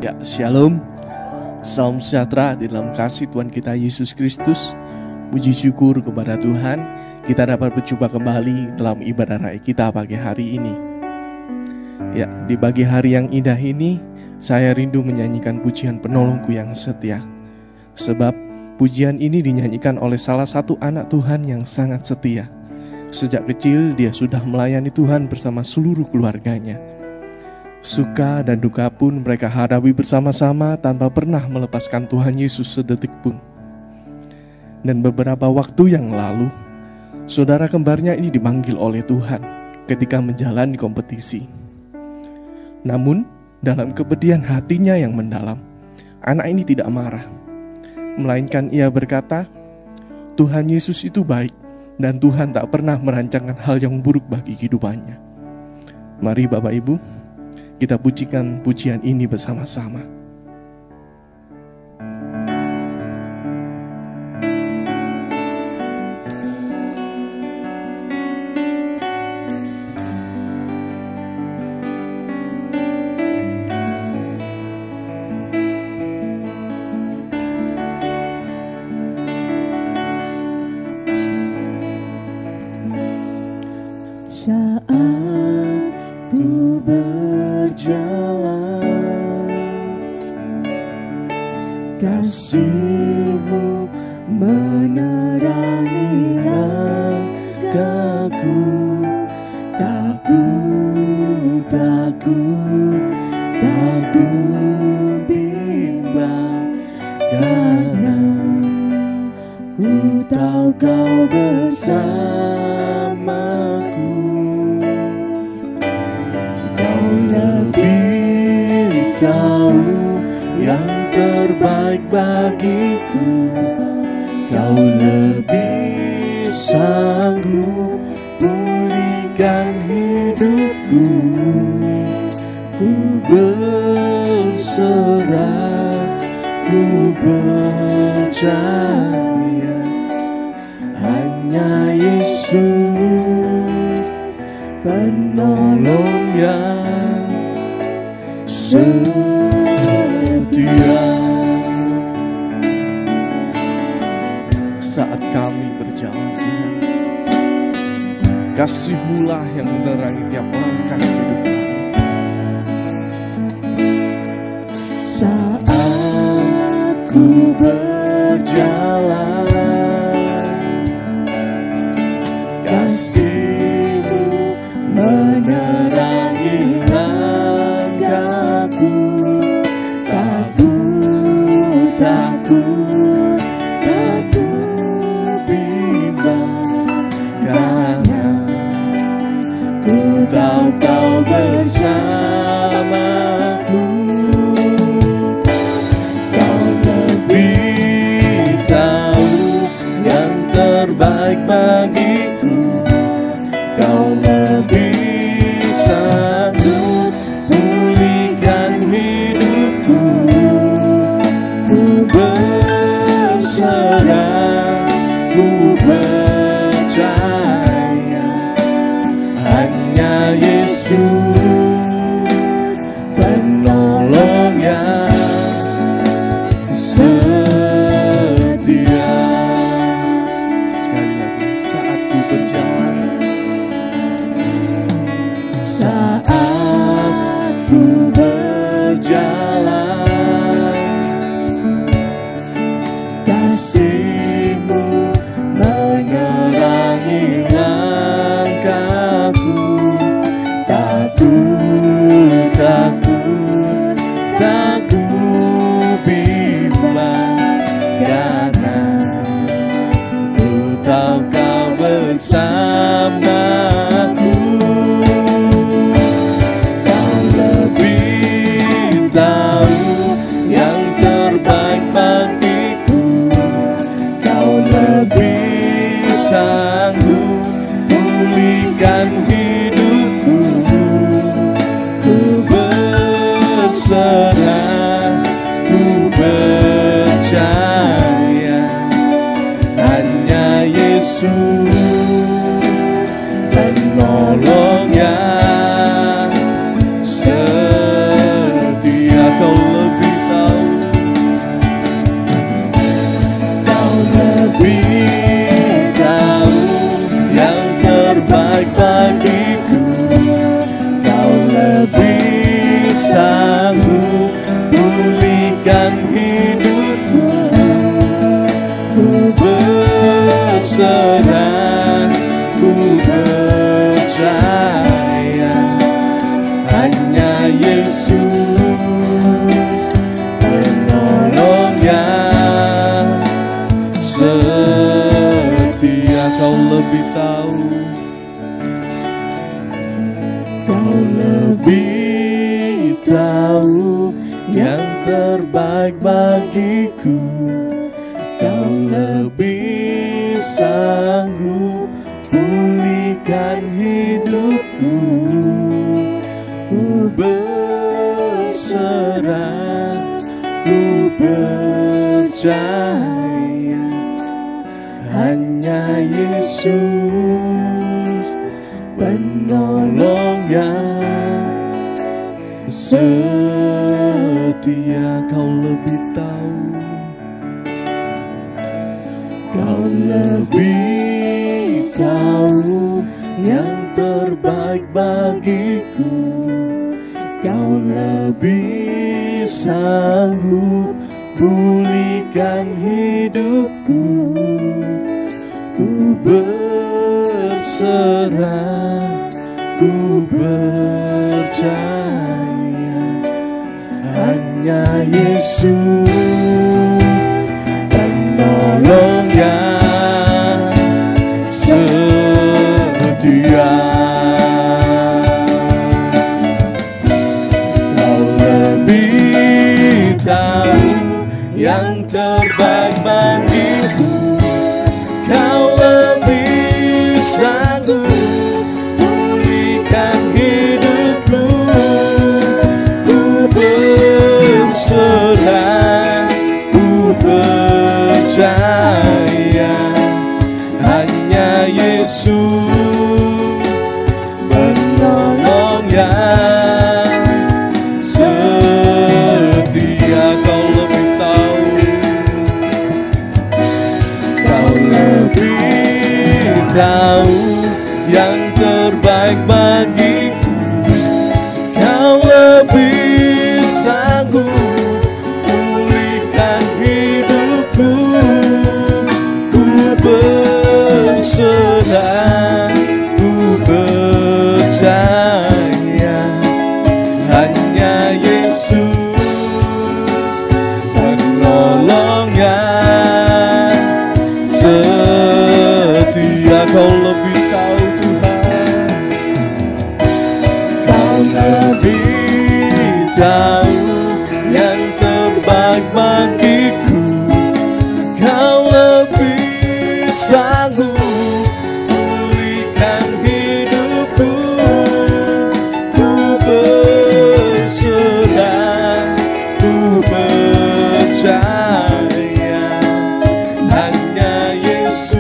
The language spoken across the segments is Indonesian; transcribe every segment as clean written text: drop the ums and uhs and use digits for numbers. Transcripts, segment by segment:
Ya, shalom. Salam sejahtera di dalam kasih Tuhan kita Yesus Kristus. Puji syukur kepada Tuhan, kita dapat berjumpa kembali dalam ibadah raya kita pagi hari ini. Ya, di pagi hari yang indah ini, saya rindu menyanyikan pujian penolongku yang setia. Sebab pujian ini dinyanyikan oleh salah satu anak Tuhan yang sangat setia. Sejak kecil dia sudah melayani Tuhan bersama seluruh keluarganya. Suka dan duka pun mereka hadapi bersama-sama tanpa pernah melepaskan Tuhan Yesus sedetik pun. Dan beberapa waktu yang lalu, saudara kembarnya ini dipanggil oleh Tuhan ketika menjalani kompetisi. Namun, dalam kepedihan hatinya yang mendalam, anak ini tidak marah. Melainkan ia berkata, Tuhan Yesus itu baik dan Tuhan tak pernah merancangkan hal yang buruk bagi kehidupannya. Mari Bapak Ibu, kita pujikan pujian ini bersama-sama. Saat ku berjalan, kasih-Mu menerangi langkahku. Takut bimbang, karena ku tahu Kau bersamaku. Kau lebih tahu yang terbaik bagiku. Kau lebih sanggup pulihkan hidupku. Ku berserah, ku percaya hanya Yesus penolong yang setia. Saat kami berjalan, Tuhan, kasih-Mu lah yang menerangi tiap langkah hidup kami. Saat ku berjalan, kasih-Mu menerangi langkahku. Takut bimbang, karena ku tahu Kau bersamaku. Kau lebih tahu yang terbaik bagiku. Kau lebih sanggup pulihkan hidupku. Ku berserah, ku percaya hanya Yesus penolong yang setia. Sekali lagi, saat ku berjalan, Saat ku berjalan, kasih-Mu menerangi langkahku. Takut Kau lebih tahu yang terbaik bagiku. Kau lebih sanggup pulihkan hidupku. Ku berserah, ku percaya hanya Yesus penolong yang setia. Kau lebih tahu, kau lebih tahu yang terbaik bagiku. Kau lebih sanggup pulihkan hidupku. Ku berserah, ku percaya hanya Yesus penolong yang setia. Kau lebih tahu yang terbaik bagiku. Kau lebih sanggup pulihkan hidupku. Ku berserah, ku percaya hanya Yesus penolong yang setia. Kau lebih tahu, kau lebih tahu yang terbaik bagiku. Kau lebih sanggup pulihkan hidupku. Ku berserah, ku percaya hanya Yesus penolong yang setia. Kau lebih tahu Tuhan, kau lebih tahu yang terbaik bagiku. Kau lebih sanggup pulihkan hidupku. Ku berserah, ku percaya hanya Yesus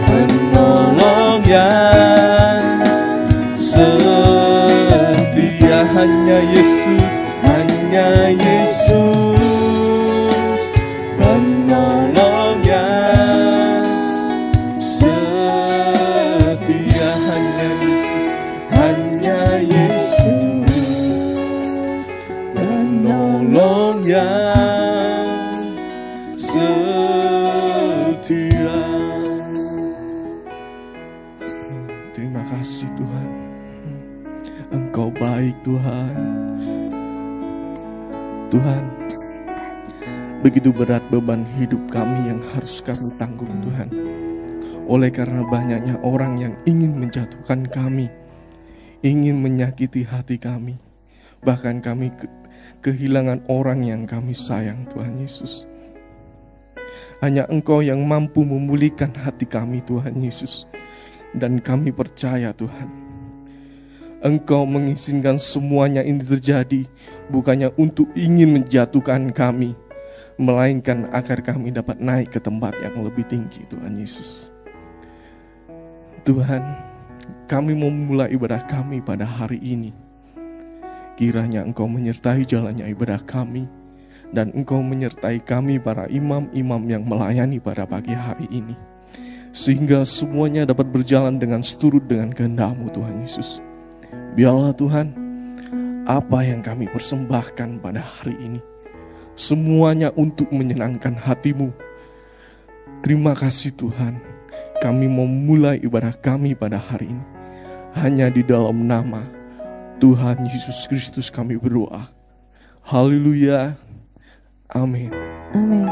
penolong yang setia. Hanya Yesus, hanya Yesus penolong yang setia. Hanya Yesus penolong yang setia. Terima kasih Tuhan, Engkau baik Tuhan. Tuhan, begitu berat beban hidup kami yang harus kami tanggung Tuhan. Oleh karena banyaknya orang yang ingin menjatuhkan kami, ingin menyakiti hati kami. Bahkan kami kehilangan orang yang kami sayang Tuhan Yesus. Hanya Engkau yang mampu memulihkan hati kami Tuhan Yesus. Dan kami percaya Tuhan, Engkau mengizinkan semuanya ini terjadi bukannya untuk ingin menjatuhkan kami, melainkan agar kami dapat naik ke tempat yang lebih tinggi Tuhan Yesus. Tuhan, kami mau memulai ibadah kami pada hari ini. Kiranya Engkau menyertai jalannya ibadah kami, dan Engkau menyertai kami para imam-imam yang melayani pada pagi hari ini, sehingga semuanya dapat berjalan dengan seturut dengan kehendak-Mu Tuhan Yesus. Biarlah Tuhan, apa yang kami persembahkan pada hari ini, semuanya untuk menyenangkan hati-Mu. Terima kasih Tuhan, kami mau mulai ibadah kami pada hari ini. Hanya di dalam nama Tuhan Yesus Kristus kami berdoa. Haleluya. Amin. Amin.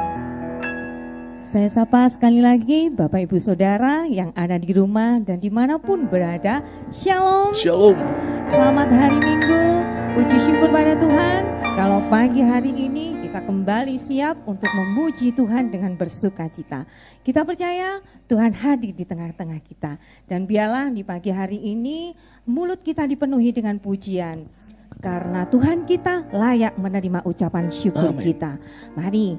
Saya sapa sekali lagi Bapak Ibu Saudara yang ada di rumah dan dimanapun berada. Shalom. Shalom. Selamat hari Minggu. Puji syukur pada Tuhan. Kalau pagi hari ini kita kembali siap untuk memuji Tuhan dengan bersukacita. Kita percaya Tuhan hadir di tengah-tengah kita. Dan biarlah di pagi hari ini mulut kita dipenuhi dengan pujian. Karena Tuhan kita layak menerima ucapan syukur kita. Mari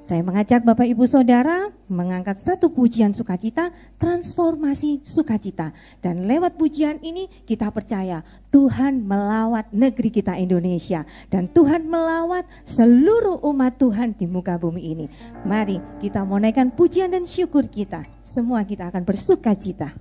saya mengajak Bapak Ibu Saudara mengangkat satu pujian sukacita, transformasi sukacita. Dan lewat pujian ini kita percaya Tuhan melawat negeri kita Indonesia. Dan Tuhan melawat seluruh umat Tuhan di muka bumi ini. Mari kita mau naikkan pujian dan syukur kita. Semua kita akan bersukacita.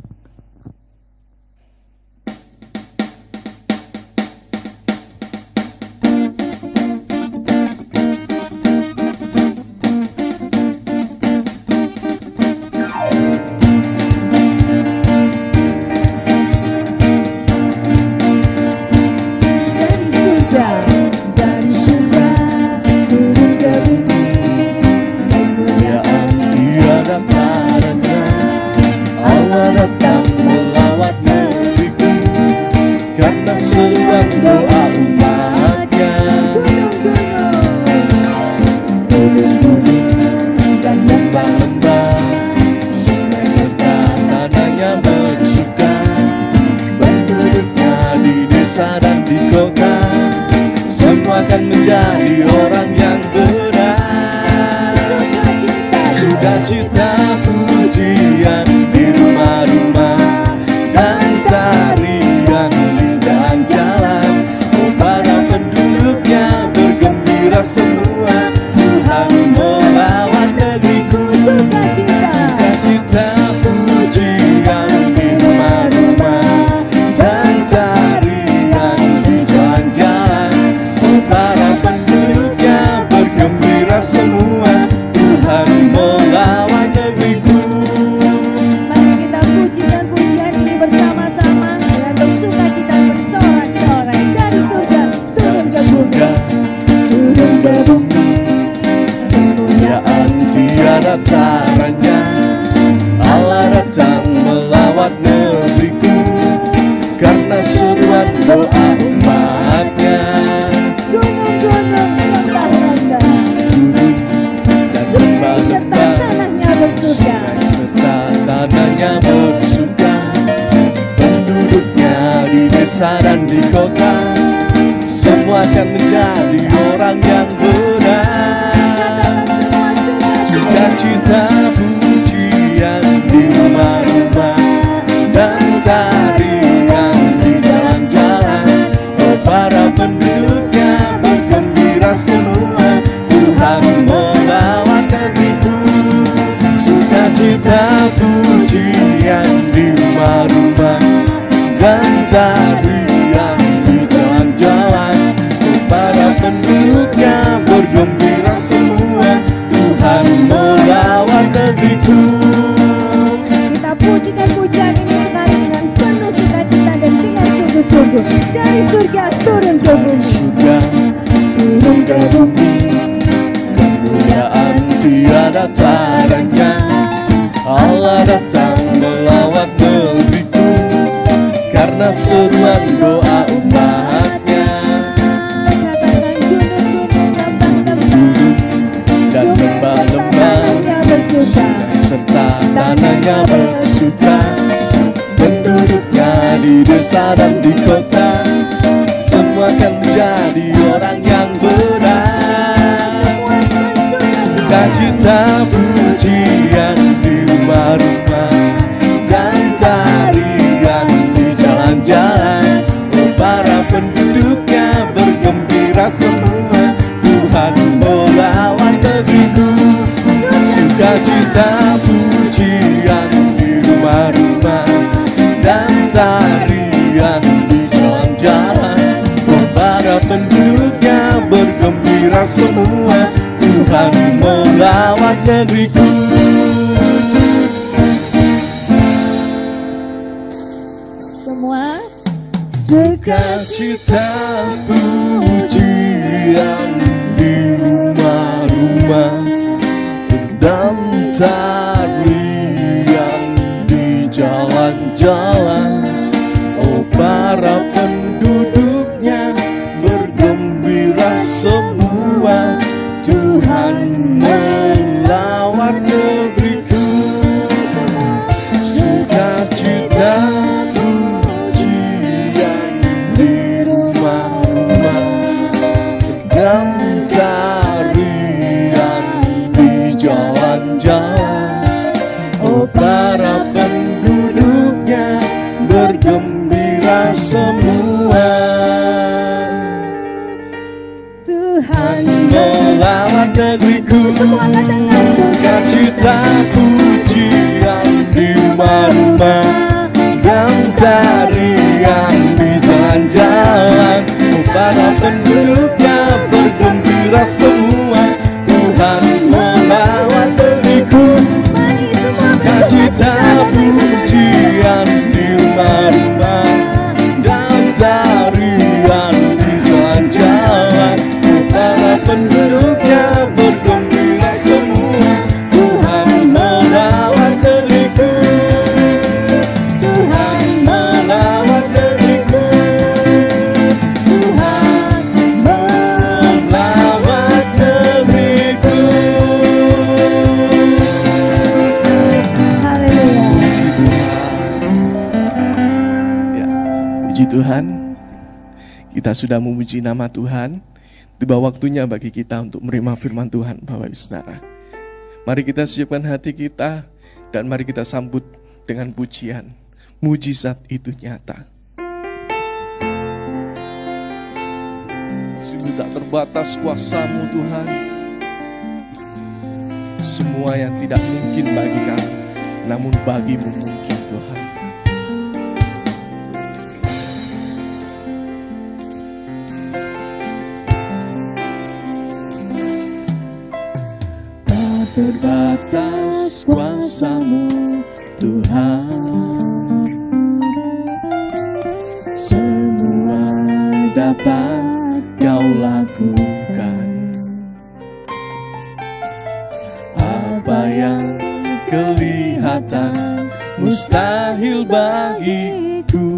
Sukacita pujian di rumah-rumah dan tarian di jalan-jalan. Oh, para penduduknya bergembira semua, Tuhan melawat negeriku. Sukacita pujian di rumah-rumah, dan tarian di jalan-jalan. Oh, para penduduknya bergembira semua, Tuhan melawat negeriku. Sukacita pujian di rumah-rumah, dan tarian di jalan-jalan. Oh, para penduduknya bergembira semua, Tuhan melawat negeriku. Sukacita pujian di rumah-rumah, dan tarian di jalan-jalan. Oh, para penduduknya bergembira semua, Tuhan melawat negeriku. Tuhan melawat negeriku. Tuhan melawat negeriku. Ya, puji Tuhan, kita sudah memuji nama Tuhan. Tiba waktunya bagi kita untuk menerima firman Tuhan, Bapak Ibu Saudara. Mari kita siapkan hati kita dan mari kita sambut dengan pujian. Mujizat itu nyata. Sungguh tak terbatas kuasa-Mu Tuhan. Semua yang tidak mungkin bagi kami, namun bagi-Mu mungkin Tuhan. Tak terbatas kuasa-Mu Tuhan, semua dapat Kau lakukan. Apa yang kelihatan mustahil bagiku,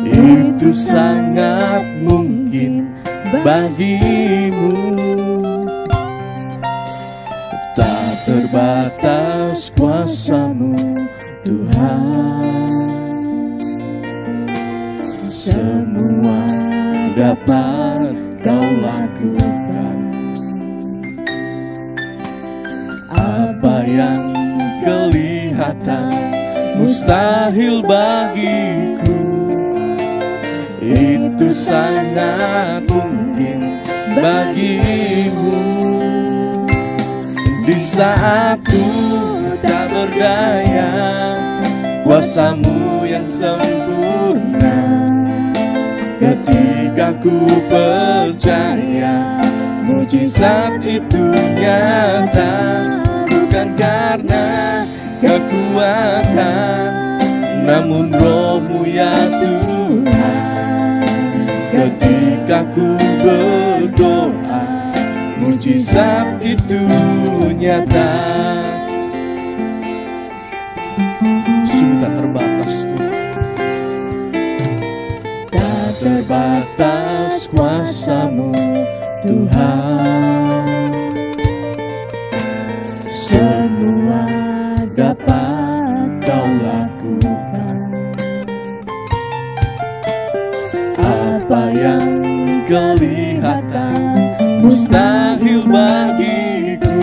itu sangat mungkin bagi-Mu. Tak terbatas kuasa-Mu Tuhan, semua dapat Kau lakukan. Apa yang kelihatan mustahil bagiku, itu sangat mungkin bagi-Mu. Di saat ku tak berdaya, kuasa-Mu yang sempurna. Ketika ku percaya, mujizat itu nyata. Bukan karena kekuatan, namun Roh-Mu ya Tuhan. Ketika ku berdoa, mujizat itu nyata. Sungguh tak terbatas Tuhan. Tak terbatas kuasa-Mu Tuhan, semua dapat Kau lakukan. Apa yang kelihatan mustahil bagiku,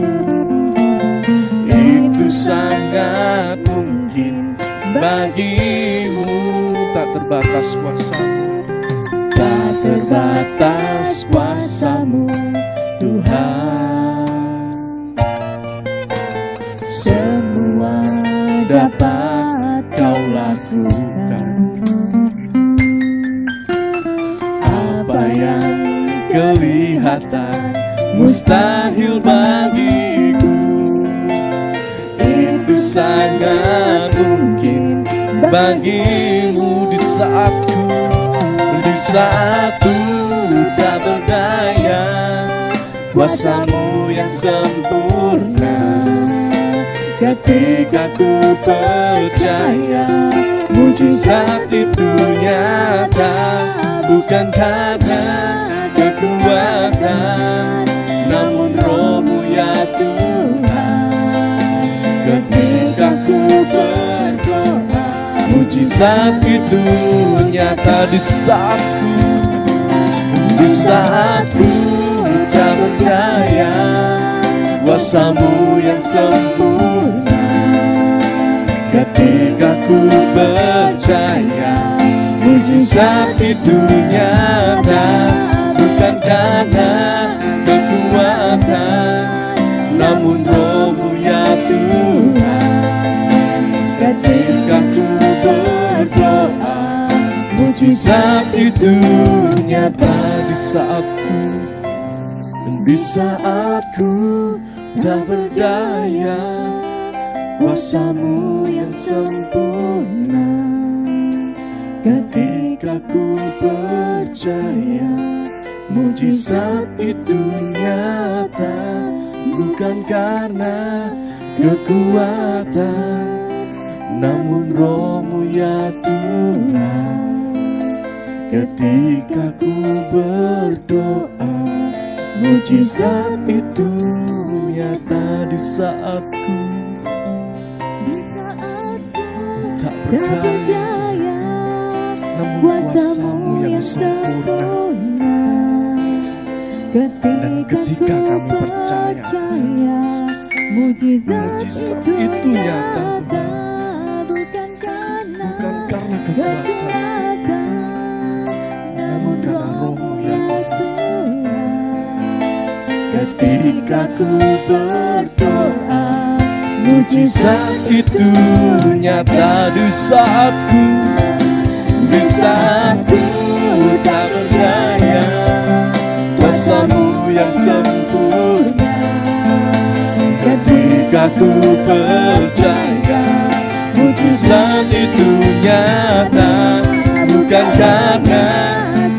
itu sangat mungkin bagi-Mu. Tak terbatas kuasa-Mu, tak terbatas kuasa-Mu Tuhan, semua dapat Kau lakukan. Apa yang kelihatan mustahil bagiku, itu sangat mungkin bagi-Mu. Di saat ku tak berdaya, kuasa-Mu yang sempurna. Ketika ku percaya mujizat itu nyata, bukan karena kekuatan, namun Roh-Mu ya Tuhan. Ketika ku berdoa, mujizat itu nyata di saatku tak berdaya, kuasa-Mu yang sempurna. Ketika ku percaya mujizat itu nyata, bukan karena kekuatan, namun Roh-Mu ya Tuhan. Ketika ku berdoa, mujizat itu nyata di saatku tak berdaya, kuasa-Mu yang sempurna. Ketika ku percaya mujizat itu nyata, bukan karena kekuatan, namun Roh-Mu ya Tuhan. Ketika ku berdoa, mujizat itu nyata di saatku tak berdaya, namun kuasa-Mu yang sempurna. Dan ketika kami percaya mujizat itu nyata, bukan karena kekuatan, namun karena Roh-Mu ya Tuhan. Ketika ku berdoa, mujizat itu nyata di saatku tak berdaya, kuasa-Mu yang sempurna. Ketika ku percaya mujizat itu nyata, bukan karena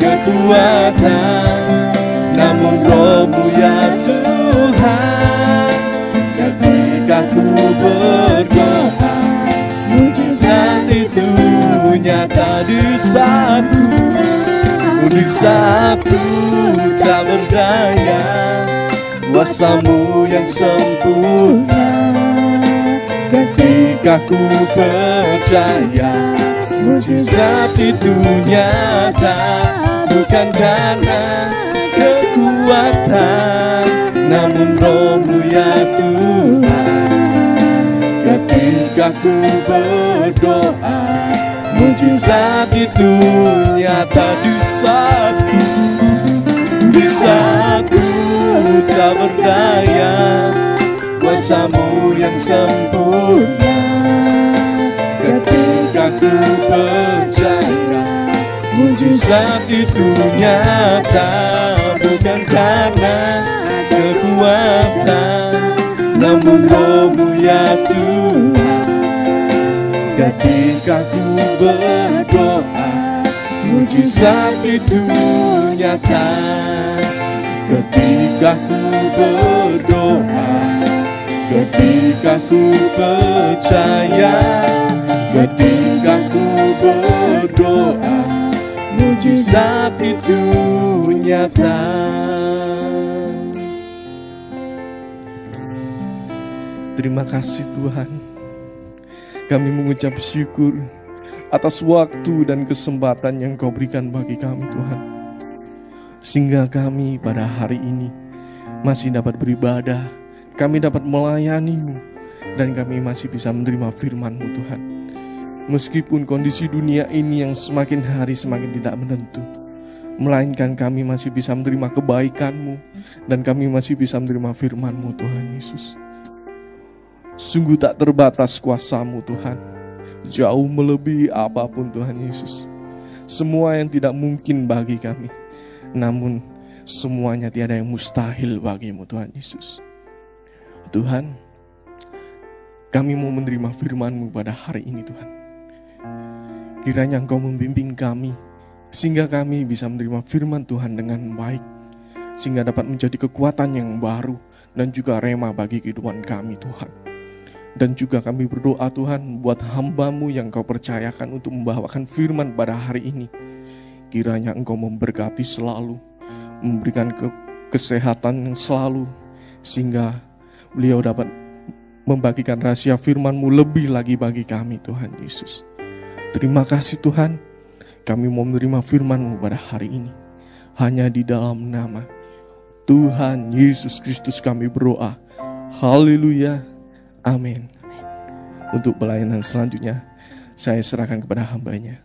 kekuatan, namun Roh-Mu ya Tuhan. Ketika ku berdoa, mujizat itu nyata di saatku tak berdaya, kuasa-Mu yang sempurna. Ketika ku percaya mujizat itu nyata, bukan karena kekuatan, namun Roh-Mu ya Tuhan. Ketika ku berdoa, mujizat itu nyata di saatku tak berdaya, kuasa-Mu yang sempurna. Ketika ku percaya mujizat itu nyata, bukan karena kekuatan, namun Roh-Mu ya Tuhan. Ketika ku berdoa, mujizat itu nyata. Ketika ku berdoa, ketika ku percaya, ketika ku berdoa, mujizat itu nyata. Terima kasih Tuhan. Kami mengucap syukur atas waktu dan kesempatan yang Kau berikan bagi kami Tuhan, sehingga kami pada hari ini masih dapat beribadah, kami dapat melayani-Mu, dan kami masih bisa menerima firman-Mu Tuhan. Meskipun kondisi dunia ini yang semakin hari semakin tidak menentu, melainkan kami masih bisa menerima kebaikan-Mu, dan kami masih bisa menerima firman-Mu Tuhan Yesus. Sungguh tak terbatas kuasa-Mu Tuhan, jauh melebihi apapun Tuhan Yesus. Semua yang tidak mungkin bagi kami, namun semuanya tiada yang mustahil bagi-Mu Tuhan Yesus. Tuhan, kami mau menerima firman-Mu pada hari ini Tuhan. Kiranya Engkau membimbing kami, sehingga kami bisa menerima firman Tuhan dengan baik, sehingga dapat menjadi kekuatan yang baru dan juga rema bagi kehidupan kami Tuhan. Dan juga kami berdoa Tuhan buat hamba-Mu yang Kau percayakan untuk membawakan firman pada hari ini. Kiranya Engkau memberkati selalu, memberikan kesehatan yang selalu, sehingga beliau dapat membagikan rahasia firman-Mu lebih lagi bagi kami Tuhan Yesus. Terima kasih Tuhan, kami mau menerima firman-Mu pada hari ini. Hanya di dalam nama Tuhan Yesus Kristus kami berdoa. Haleluya. Amin. Untuk pelayanan selanjutnya, saya serahkan kepada hamba-Nya.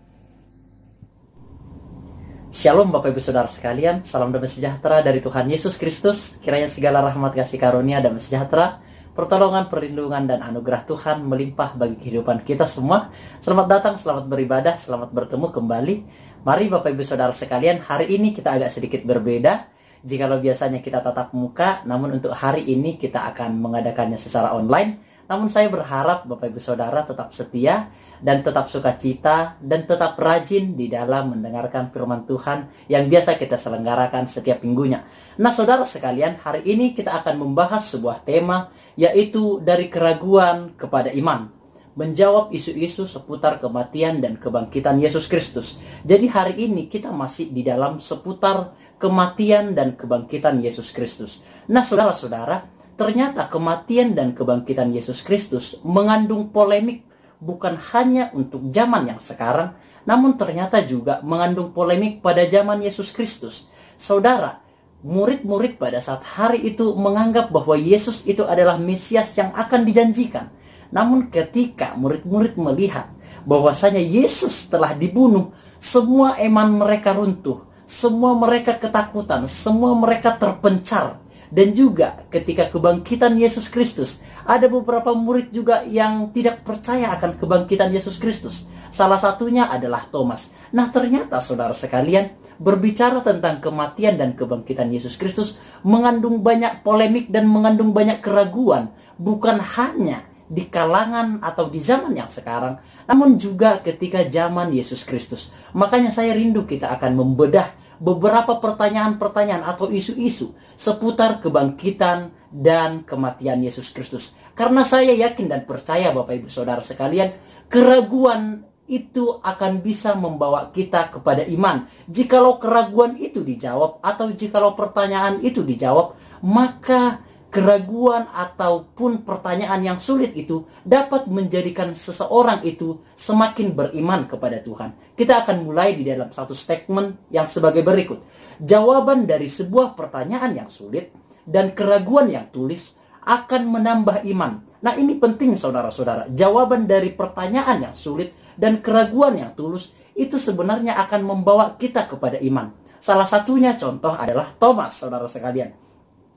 Shalom Bapak Ibu Saudara sekalian, salam damai sejahtera dari Tuhan Yesus Kristus. Kiranya segala rahmat kasih karunia damai sejahtera, pertolongan, perlindungan, dan anugerah Tuhan melimpah bagi kehidupan kita semua. Selamat datang, selamat beribadah, selamat bertemu kembali. Mari Bapak Ibu Saudara sekalian, hari ini kita agak sedikit berbeda. Jikalau biasanya kita tatap muka, namun untuk hari ini kita akan mengadakannya secara online. Namun saya berharap Bapak Ibu Saudara tetap setia dan tetap sukacita dan tetap rajin di dalam mendengarkan firman Tuhan yang biasa kita selenggarakan setiap minggunya. Nah saudara sekalian, hari ini kita akan membahas sebuah tema, yaitu dari keraguan kepada iman, menjawab isu-isu seputar kematian dan kebangkitan Yesus Kristus. Jadi hari ini kita masih di dalam seputar kematian dan kebangkitan Yesus Kristus. Nah saudara-saudara, ternyata kematian dan kebangkitan Yesus Kristus mengandung polemik, bukan hanya untuk zaman yang sekarang, namun ternyata juga mengandung polemik pada zaman Yesus Kristus. Saudara, murid-murid pada saat hari itu menganggap bahwa Yesus itu adalah Mesias yang akan dijanjikan. Namun ketika murid-murid melihat bahwasanya Yesus telah dibunuh, semua iman mereka runtuh, semua mereka ketakutan, semua mereka terpencar. Dan juga ketika kebangkitan Yesus Kristus, ada beberapa murid juga yang tidak percaya akan kebangkitan Yesus Kristus. Salah satunya adalah Thomas. Nah ternyata saudara sekalian, berbicara tentang kematian dan kebangkitan Yesus Kristus mengandung banyak polemik dan mengandung banyak keraguan. Bukan hanya di kalangan atau di zaman yang sekarang, namun juga ketika zaman Yesus Kristus. Makanya saya rindu kita akan membedah beberapa pertanyaan-pertanyaan atau isu-isu seputar kebangkitan dan kematian Yesus Kristus. Karena saya yakin dan percaya Bapak Ibu Saudara sekalian, keraguan itu akan bisa membawa kita kepada iman. Jikalau keraguan itu dijawab atau jikalau pertanyaan itu dijawab, maka keraguan ataupun pertanyaan yang sulit itu dapat menjadikan seseorang itu semakin beriman kepada Tuhan. Kita akan mulai di dalam satu statement yang sebagai berikut. Jawaban dari sebuah pertanyaan yang sulit dan keraguan yang tulis akan menambah iman. Nah ini penting saudara-saudara. Jawaban dari pertanyaan yang sulit dan keraguan yang tulus itu sebenarnya akan membawa kita kepada iman. Salah satunya contoh adalah Thomas, saudara sekalian.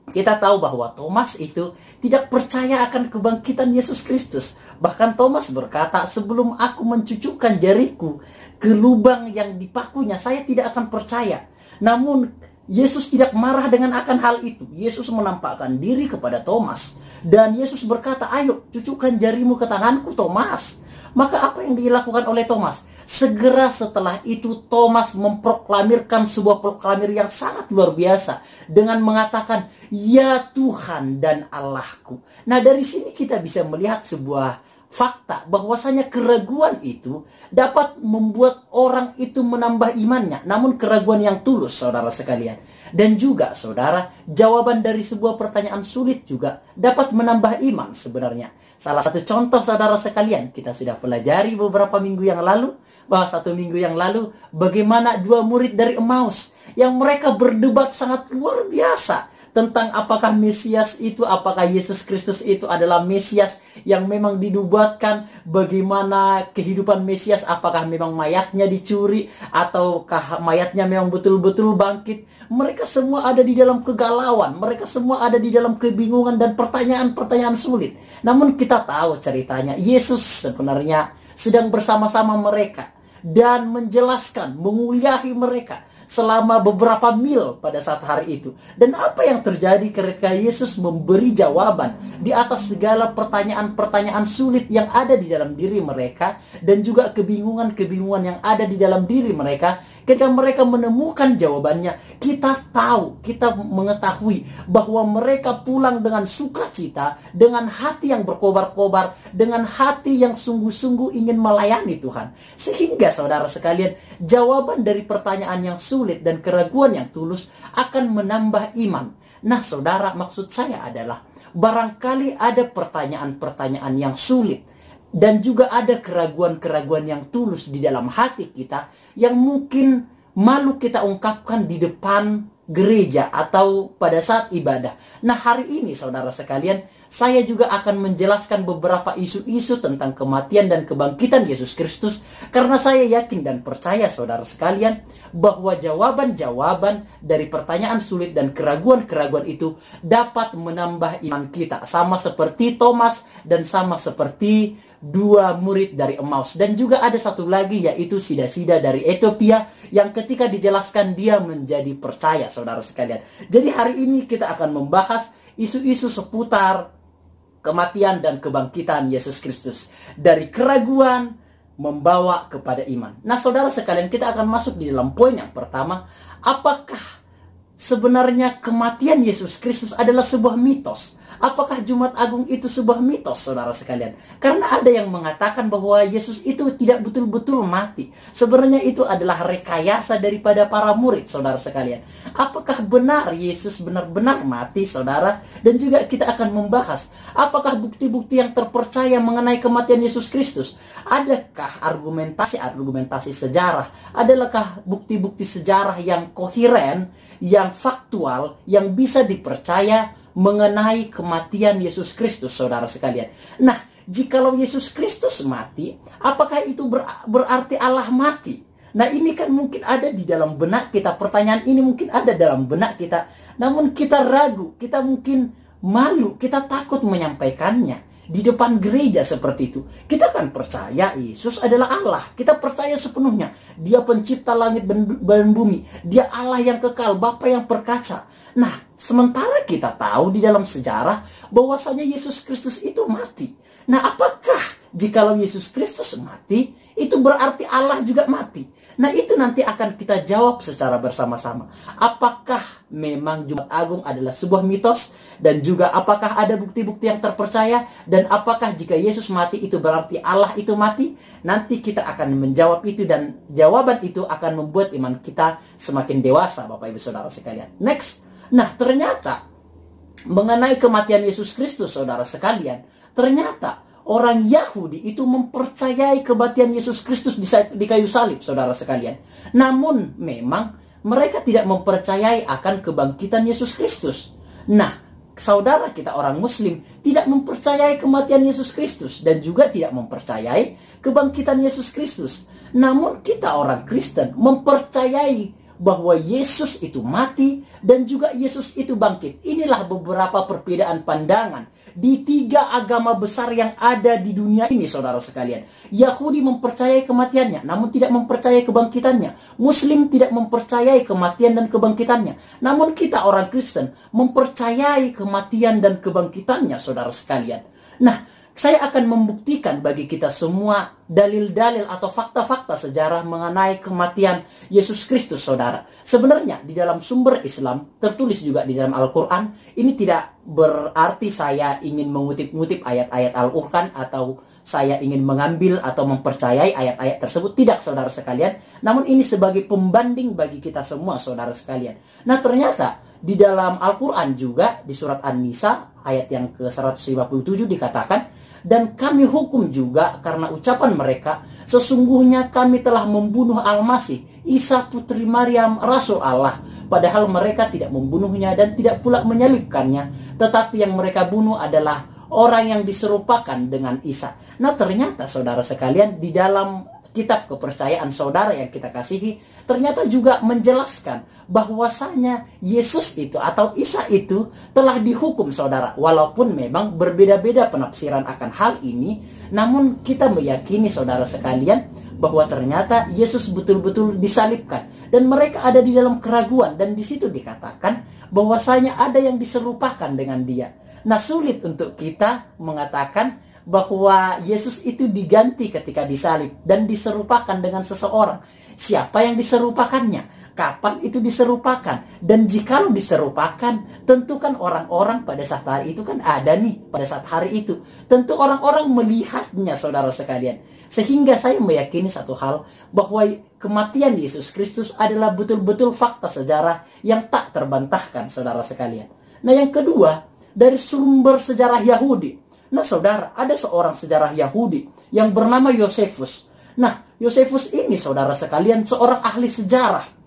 Kita tahu bahwa Thomas itu tidak percaya akan kebangkitan Yesus Kristus. Bahkan Thomas berkata, sebelum aku mencucukkan jariku ke lubang yang dipakunya, saya tidak akan percaya. Namun Yesus tidak marah dengan akan hal itu. Yesus menampakkan diri kepada Thomas. Dan Yesus berkata, ayo cucukkan jarimu ke tanganku Thomas. Maka apa yang dilakukan oleh Thomas? Segera setelah itu Thomas memproklamirkan sebuah proklamir yang sangat luar biasa dengan mengatakan, ya Tuhan dan Allahku. Nah dari sini kita bisa melihat sebuah fakta bahwasanya keraguan itu dapat membuat orang itu menambah imannya. Namun keraguan yang tulus saudara sekalian. Dan juga saudara, jawaban dari sebuah pertanyaan sulit juga dapat menambah iman sebenarnya. Salah satu contoh saudara sekalian, kita sudah pelajari beberapa minggu yang lalu, bahwa 1 minggu yang lalu, bagaimana 2 murid dari Emmaus yang mereka berdebat sangat luar biasa tentang apakah Mesias itu, apakah Yesus Kristus itu adalah Mesias yang memang dinubuatkan, bagaimana kehidupan Mesias, apakah memang mayatnya dicuri ataukah mayatnya memang betul-betul bangkit. Mereka semua ada di dalam kegalauan, mereka semua ada di dalam kebingungan dan pertanyaan-pertanyaan sulit. Namun kita tahu ceritanya, Yesus sebenarnya sedang bersama-sama mereka dan menjelaskan, menguliahi mereka selama beberapa mil pada saat hari itu. Dan apa yang terjadi ketika Yesus memberi jawaban di atas segala pertanyaan-pertanyaan sulit yang ada di dalam diri mereka, dan juga kebingungan-kebingungan yang ada di dalam diri mereka. Ketika mereka menemukan jawabannya, kita tahu, kita mengetahui bahwa mereka pulang dengan sukacita, dengan hati yang berkobar-kobar, dengan hati yang sungguh-sungguh ingin melayani Tuhan. Sehingga saudara sekalian, jawaban dari pertanyaan yang sulit dan keraguan yang tulus akan menambah iman. Nah saudara, maksud saya adalah barangkali ada pertanyaan-pertanyaan yang sulit dan juga ada keraguan-keraguan yang tulus di dalam hati kita yang mungkin malu kita ungkapkan di depan gereja atau pada saat ibadah. Nah hari ini saudara sekalian, saya juga akan menjelaskan beberapa isu-isu tentang kematian dan kebangkitan Yesus Kristus, karena saya yakin dan percaya saudara sekalian bahwa jawaban-jawaban dari pertanyaan sulit dan keraguan-keraguan itu dapat menambah iman kita, sama seperti Thomas dan sama seperti dua murid dari Emmaus. Dan juga ada satu lagi, yaitu Sida-Sida dari Ethiopia, yang ketika dijelaskan dia menjadi percaya saudara sekalian. Jadi hari ini kita akan membahas isu-isu seputar kematian dan kebangkitan Yesus Kristus, dari keraguan membawa kepada iman. Nah saudara sekalian, kita akan masuk di dalam poin yang pertama. Apakah sebenarnya kematian Yesus Kristus adalah sebuah mitos? Apakah Jumat Agung itu sebuah mitos, saudara sekalian? Karena ada yang mengatakan bahwa Yesus itu tidak betul-betul mati. Sebenarnya itu adalah rekayasa daripada para murid, saudara sekalian. Apakah benar Yesus benar-benar mati, saudara? Dan juga kita akan membahas, apakah bukti-bukti yang terpercaya mengenai kematian Yesus Kristus? Adakah argumentasi sejarah? Adakah bukti-bukti sejarah yang koheren, yang faktual, yang bisa dipercaya mengenai kematian Yesus Kristus, saudara sekalian? Nah, jikalau Yesus Kristus mati, apakah itu berarti Allah mati? Nah, ini kan mungkin ada di dalam benak kita. Pertanyaan ini mungkin ada dalam benak kita, namun kita ragu, kita mungkin malu, kita takut menyampaikannya di depan gereja seperti itu. Kita kan percaya Yesus adalah Allah. Kita percaya sepenuhnya Dia pencipta langit dan bumi. Dia Allah yang kekal, Bapa yang perkasa. Nah, sementara kita tahu di dalam sejarah bahwasanya Yesus Kristus itu mati. Nah, apakah jikalau Yesus Kristus mati, itu berarti Allah juga mati? Nah, itu nanti akan kita jawab secara bersama-sama. Apakah memang Jumat Agung adalah sebuah mitos? Dan juga apakah ada bukti-bukti yang terpercaya? Dan apakah jika Yesus mati itu berarti Allah itu mati? Nanti kita akan menjawab itu, dan jawaban itu akan membuat iman kita semakin dewasa, Bapak Ibu Saudara sekalian. Next. Nah, ternyata mengenai kematian Yesus Kristus, saudara sekalian, ternyata orang Yahudi itu mempercayai kematian Yesus Kristus di kayu salib, saudara sekalian. Namun memang mereka tidak mempercayai akan kebangkitan Yesus Kristus. Nah, saudara kita orang Muslim tidak mempercayai kematian Yesus Kristus dan juga tidak mempercayai kebangkitan Yesus Kristus. Namun kita orang Kristen mempercayai bahwa Yesus itu mati dan juga Yesus itu bangkit. Inilah beberapa perbedaan pandangan di tiga agama besar yang ada di dunia ini, saudara sekalian. Yahudi mempercayai kematiannya, namun tidak mempercayai kebangkitannya. Muslim tidak mempercayai kematian dan kebangkitannya, namun kita orang Kristen mempercayai kematian dan kebangkitannya, saudara sekalian. Nah, saya akan membuktikan bagi kita semua dalil-dalil atau fakta-fakta sejarah mengenai kematian Yesus Kristus, saudara. Sebenarnya di dalam sumber Islam, tertulis juga di dalam Al-Quran, ini tidak berarti saya ingin mengutip-ngutip ayat-ayat Al-Quran atau saya ingin mengambil atau mempercayai ayat-ayat tersebut. Tidak, saudara sekalian. Namun ini sebagai pembanding bagi kita semua, saudara sekalian. Nah, ternyata di dalam Al-Quran juga, di surat An-Nisa, ayat yang ke-157 dikatakan, dan kami hukum juga karena ucapan mereka, sesungguhnya kami telah membunuh Al-Masih, Isa putri Maryam, Rasul Allah. Padahal mereka tidak membunuhnya dan tidak pula menyalibkannya, tetapi yang mereka bunuh adalah orang yang diserupakan dengan Isa. Nah, ternyata saudara sekalian, di dalam kitab kepercayaan saudara yang kita kasihi, ternyata juga menjelaskan bahwasanya Yesus itu atau Isa itu telah dihukum, saudara. Walaupun memang berbeda-beda penafsiran akan hal ini, namun kita meyakini, saudara sekalian, bahwa ternyata Yesus betul-betul disalibkan. Dan mereka ada di dalam keraguan, dan di situ dikatakan bahwasanya ada yang diserupakan dengan dia. Nah, sulit untuk kita mengatakan bahwa Yesus itu diganti ketika disalib dan diserupakan dengan seseorang. Siapa yang diserupakannya? Kapan itu diserupakan? Dan jikalau diserupakan, tentu kan orang-orang pada saat hari itu kan ada nih, pada saat hari itu. Tentu orang-orang melihatnya, saudara sekalian. Sehingga saya meyakini satu hal, bahwa kematian Yesus Kristus adalah betul-betul fakta sejarah yang tak terbantahkan, saudara sekalian. Nah, yang kedua, dari sumber sejarah Yahudi. Nah, saudara, ada seorang sejarah Yahudi yang bernama Yosefus. Nah, Yosefus ini, saudara sekalian, seorang ahli sejarah.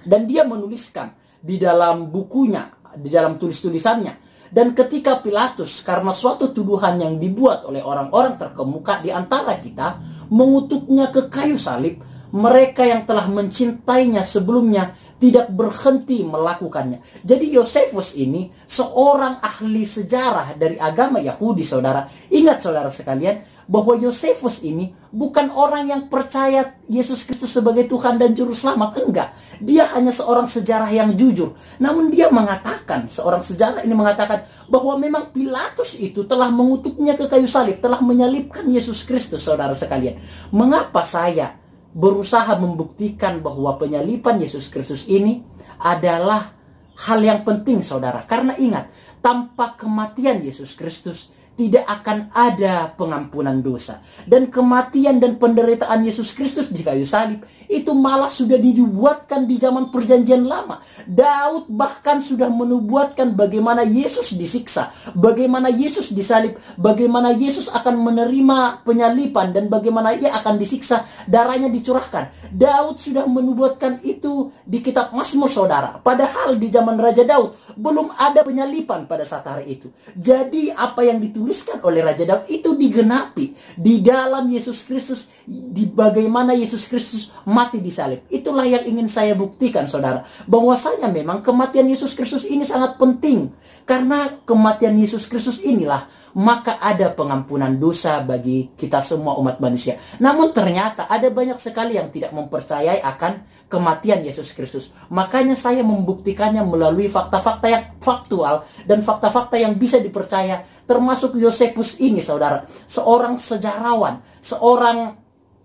Dan dia menuliskan di dalam bukunya, di dalam tulis-tulisannya. Dan ketika Pilatus, karena suatu tuduhan yang dibuat oleh orang-orang terkemuka di antara kita, mengutuknya ke kayu salib, mereka yang telah mencintainya sebelumnya tidak berhenti melakukannya. Jadi Yosefus ini seorang ahli sejarah dari agama Yahudi, saudara. Ingat, saudara sekalian, bahwa Yosefus ini bukan orang yang percaya Yesus Kristus sebagai Tuhan dan Juru Selamat. Enggak. Dia hanya seorang sejarah yang jujur. Namun dia mengatakan, seorang sejarah ini mengatakan bahwa memang Pilatus itu telah mengutuknya ke kayu salib, telah menyalibkan Yesus Kristus, saudara sekalian. Mengapa saya berusaha membuktikan bahwa penyaliban Yesus Kristus ini adalah hal yang penting, saudara? Karena ingat, tanpa kematian Yesus Kristus tidak akan ada pengampunan dosa. Dan kematian dan penderitaan Yesus Kristus di kayu salib itu malah sudah dibuatkan di zaman perjanjian lama. Daud bahkan sudah menubuatkan bagaimana Yesus disiksa, bagaimana Yesus disalib, bagaimana Yesus akan menerima penyaliban, dan bagaimana ia akan disiksa, darahnya dicurahkan. Daud sudah menubuatkan itu di kitab Mazmur, saudara. Padahal di zaman Raja Daud belum ada penyaliban pada saat hari itu. Jadi apa yang dituliskan oleh Raja Daud itu digenapi di dalam Yesus Kristus, di bagaimana Yesus Kristus mati di salib. Itulah yang ingin saya buktikan, saudara, bahwasanya memang kematian Yesus Kristus ini sangat penting. Karena kematian Yesus Kristus inilah maka ada pengampunan dosa bagi kita semua umat manusia. Namun ternyata ada banyak sekali yang tidak mempercayai akan kematian Yesus Kristus. Makanya saya membuktikannya melalui fakta-fakta yang faktual dan fakta-fakta yang bisa dipercaya. Termasuk Yosefus ini, saudara, seorang sejarawan,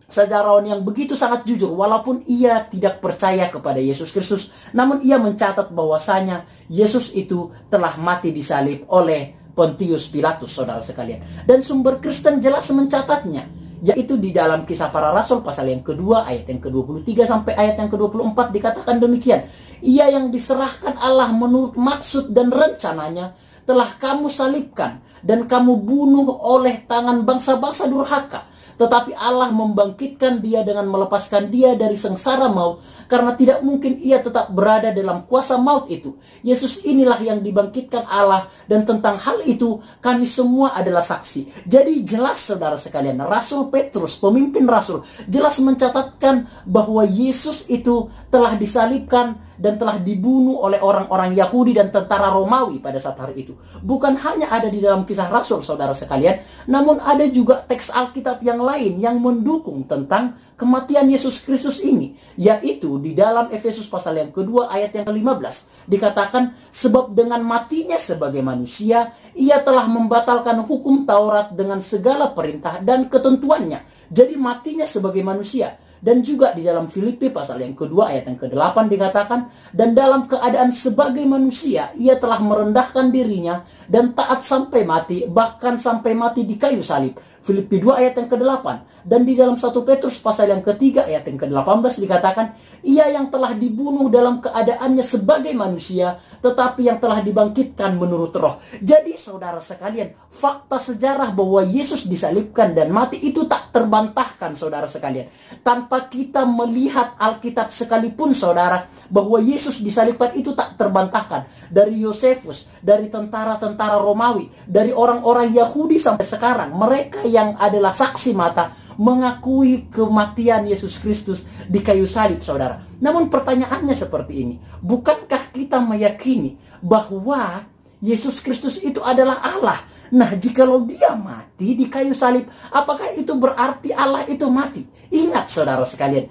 sejarawan yang begitu sangat jujur. Walaupun ia tidak percaya kepada Yesus Kristus, namun ia mencatat bahwasanya Yesus itu telah mati disalib oleh Pontius Pilatus, saudara sekalian. Dan sumber Kristen jelas mencatatnya, yaitu di dalam Kisah Para Rasul pasal yang kedua ayat yang ke-23 sampai ayat yang ke-24 dikatakan demikian. Ia yang diserahkan Allah menurut maksud dan rencananya telah kamu salibkan dan kamu bunuh oleh tangan bangsa-bangsa durhaka. Tetapi Allah membangkitkan dia dengan melepaskan dia dari sengsara maut, karena tidak mungkin ia tetap berada dalam kuasa maut itu. Yesus inilah yang dibangkitkan Allah, dan tentang hal itu kami semua adalah saksi. Jadi jelas, saudara sekalian, Rasul Petrus, pemimpin Rasul, jelas mencatatkan bahwa Yesus itu telah disalibkan dan telah dibunuh oleh orang-orang Yahudi dan tentara Romawi pada saat hari itu. Bukan hanya ada di dalam Kisah Rasul, saudara sekalian, namun ada juga teks Alkitab yang lain yang mendukung tentang kematian Yesus Kristus ini, yaitu di dalam Efesus pasal yang kedua ayat yang ke-15 dikatakan, sebab dengan matinya sebagai manusia ia telah membatalkan hukum Taurat dengan segala perintah dan ketentuannya. Jadi matinya sebagai manusia. Dan juga di dalam Filipi pasal yang kedua ayat yang ke-8 dikatakan, dan dalam keadaan sebagai manusia ia telah merendahkan dirinya dan taat sampai mati, bahkan sampai mati di kayu salib. Filipi 2 ayat yang ke-8. Dan di dalam 1 Petrus pasal yang ketiga ayat yang ke-18 dikatakan, ia yang telah dibunuh dalam keadaannya sebagai manusia, tetapi yang telah dibangkitkan menurut roh. Jadi saudara sekalian, fakta sejarah bahwa Yesus disalibkan dan mati itu tak terbantahkan, saudara sekalian. Tanpa kita melihat Alkitab sekalipun, saudara, bahwa Yesus disalibkan itu tak terbantahkan. Dari Yosefus, dari tentara-tentara Romawi, dari orang-orang Yahudi sampai sekarang, mereka yang adalah saksi mata mengakui kematian Yesus Kristus di kayu salib, saudara. Namun pertanyaannya seperti ini, bukankah kita meyakini bahwa Yesus Kristus itu adalah Allah Nah, jikalau dia mati di kayu salib, apakah itu berarti Allah itu mati? Ingat saudara sekalian,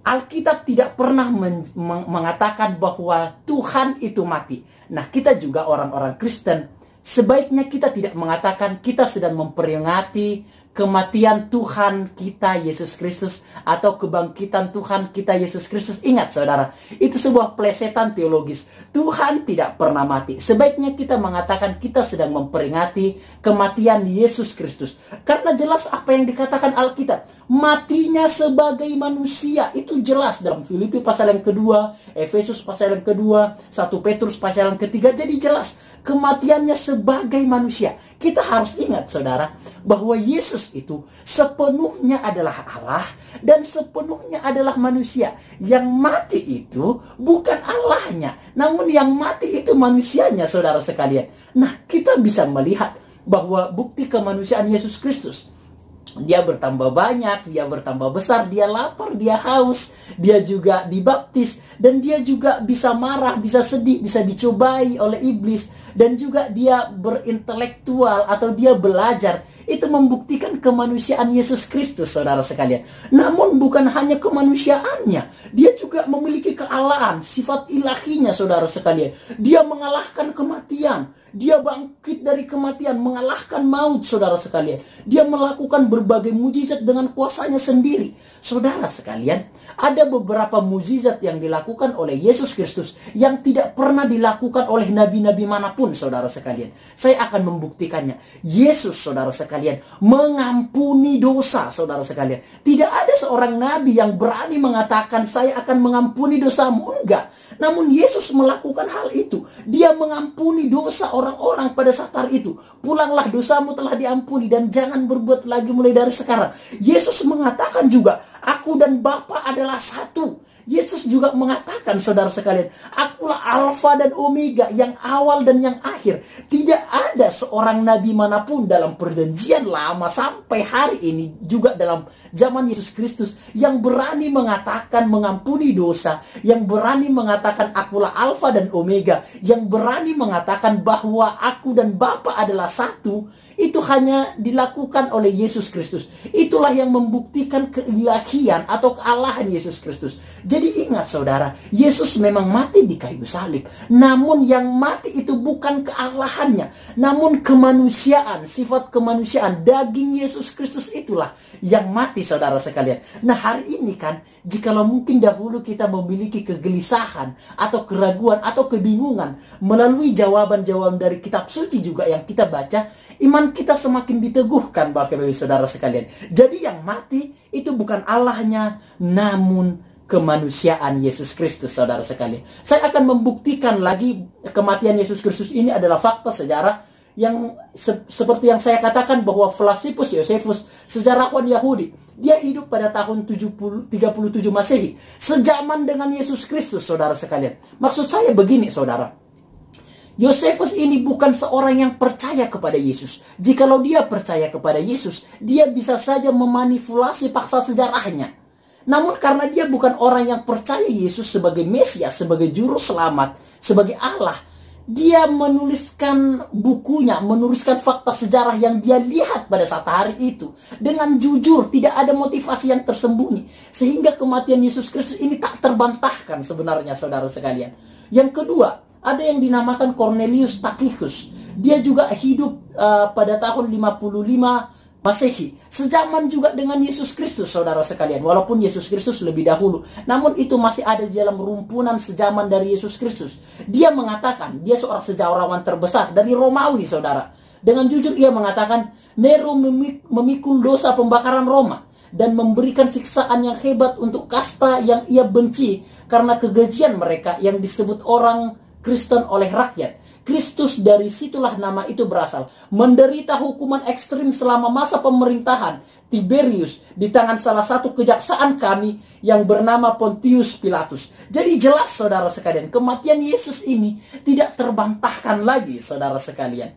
Alkitab tidak pernah mengatakan bahwa Tuhan itu mati. Nah, kita juga orang-orang Kristen, sebaiknya kita tidak mengatakan kita sedang memperingati kematian Tuhan kita Yesus Kristus atau kebangkitan Tuhan kita Yesus Kristus. Ingat saudara, itu sebuah plesetan teologis. Tuhan tidak pernah mati. Sebaiknya kita mengatakan kita sedang memperingati kematian Yesus Kristus. Karena jelas apa yang dikatakan Alkitab. Matinya sebagai manusia. Itu jelas dalam Filipi pasal yang kedua, Efesus pasal yang kedua, 1 Petrus pasal yang ketiga. Jadi jelas kematiannya sebagai manusia. Kita harus ingat saudara, bahwa Yesus itu sepenuhnya adalah Allah dan sepenuhnya adalah manusia. Yang mati itu bukan Allahnya, namun yang mati itu manusianya saudara sekalian. Nah, kita bisa melihat bahwa bukti kemanusiaan Yesus Kristus, dia bertambah banyak, dia bertambah besar, dia lapar, dia haus, dia juga dibaptis, dan dia juga bisa marah, bisa sedih, bisa dicobai oleh iblis, dan juga dia berintelektual atau dia belajar. Itu membuktikan kemanusiaan Yesus Kristus, saudara sekalian. Namun bukan hanya kemanusiaannya, dia juga memiliki kealahan, sifat ilahinya, saudara sekalian. Dia mengalahkan kematian, dia bangkit dari kematian, mengalahkan maut, saudara sekalian. Dia melakukan berbagai mujizat dengan kuasanya sendiri. Saudara sekalian, ada beberapa mujizat yang dilakukan oleh Yesus Kristus yang tidak pernah dilakukan oleh nabi-nabi manapun, saudara sekalian. Saya akan membuktikannya. Yesus, saudara sekalian, mengampuni dosa, saudara sekalian. Tidak ada seorang nabi yang berani mengatakan saya akan mengampuni dosamu. Enggak. Namun Yesus melakukan hal itu. Dia mengampuni dosa orang-orang pada saat itu. Pulanglah, dosamu telah diampuni dan jangan berbuat lagi mulai dari sekarang. Yesus mengatakan juga, aku dan Bapa adalah satu. Yesus juga mengatakan, saudara sekalian, akulah Alfa dan Omega, yang awal dan yang akhir. Tidak ada seorang nabi manapun dalam perjanjian lama sampai hari ini, juga dalam zaman Yesus Kristus, yang berani mengatakan mengampuni dosa, yang berani mengatakan akulah Alfa dan Omega, yang berani mengatakan bahwa aku dan Bapa adalah satu. Itu hanya dilakukan oleh Yesus Kristus. Itulah yang membuktikan keilahian atau kealahan Yesus Kristus. Jadi ingat saudara, Yesus memang mati di kayu salib. Namun yang mati itu bukan kealahannya, namun kemanusiaan, sifat kemanusiaan. Daging Yesus Kristus itulah yang mati, saudara sekalian. Nah, hari ini kan, jikalau mungkin dahulu kita memiliki kegelisahan atau keraguan atau kebingungan melalui jawaban-jawaban dari kitab suci juga yang kita baca, iman kita semakin diteguhkan, Bapak Ibu saudara sekalian. Jadi yang mati itu bukan Allahnya, namun kemanusiaan Yesus Kristus, saudara sekalian. Saya akan membuktikan lagi kematian Yesus Kristus ini adalah fakta sejarah yang seperti yang saya katakan bahwa Flavius Josephus, sejarawan Yahudi, dia hidup pada tahun 37 Masehi, sejaman dengan Yesus Kristus, saudara sekalian. Maksud saya begini, saudara. Josephus ini bukan seorang yang percaya kepada Yesus. Jikalau dia percaya kepada Yesus, dia bisa saja memanipulasi paksa sejarahnya. Namun karena dia bukan orang yang percaya Yesus sebagai Mesias, sebagai juru selamat, sebagai Allah, dia menuliskan bukunya, menuliskan fakta sejarah yang dia lihat pada saat hari itu dengan jujur, tidak ada motivasi yang tersembunyi, sehingga kematian Yesus Kristus ini tak terbantahkan sebenarnya, saudara sekalian. Yang kedua, ada yang dinamakan Cornelius Tacitus. Dia juga hidup pada tahun 55 Masehi. Sejaman juga dengan Yesus Kristus, saudara sekalian. Walaupun Yesus Kristus lebih dahulu, namun itu masih ada di dalam rumpunan sejaman dari Yesus Kristus. Dia mengatakan, dia seorang sejarawan terbesar dari Romawi, saudara. Dengan jujur ia mengatakan, Nero memikul dosa pembakaran Roma dan memberikan siksaan yang hebat untuk kasta yang ia benci karena kekejian mereka yang disebut orang Kristen oleh rakyat. Kristus, dari situlah nama itu berasal, menderita hukuman ekstrim selama masa pemerintahan Tiberius di tangan salah satu kejaksaan kami yang bernama Pontius Pilatus. Jadi jelas, saudara sekalian, kematian Yesus ini tidak terbantahkan lagi, saudara sekalian.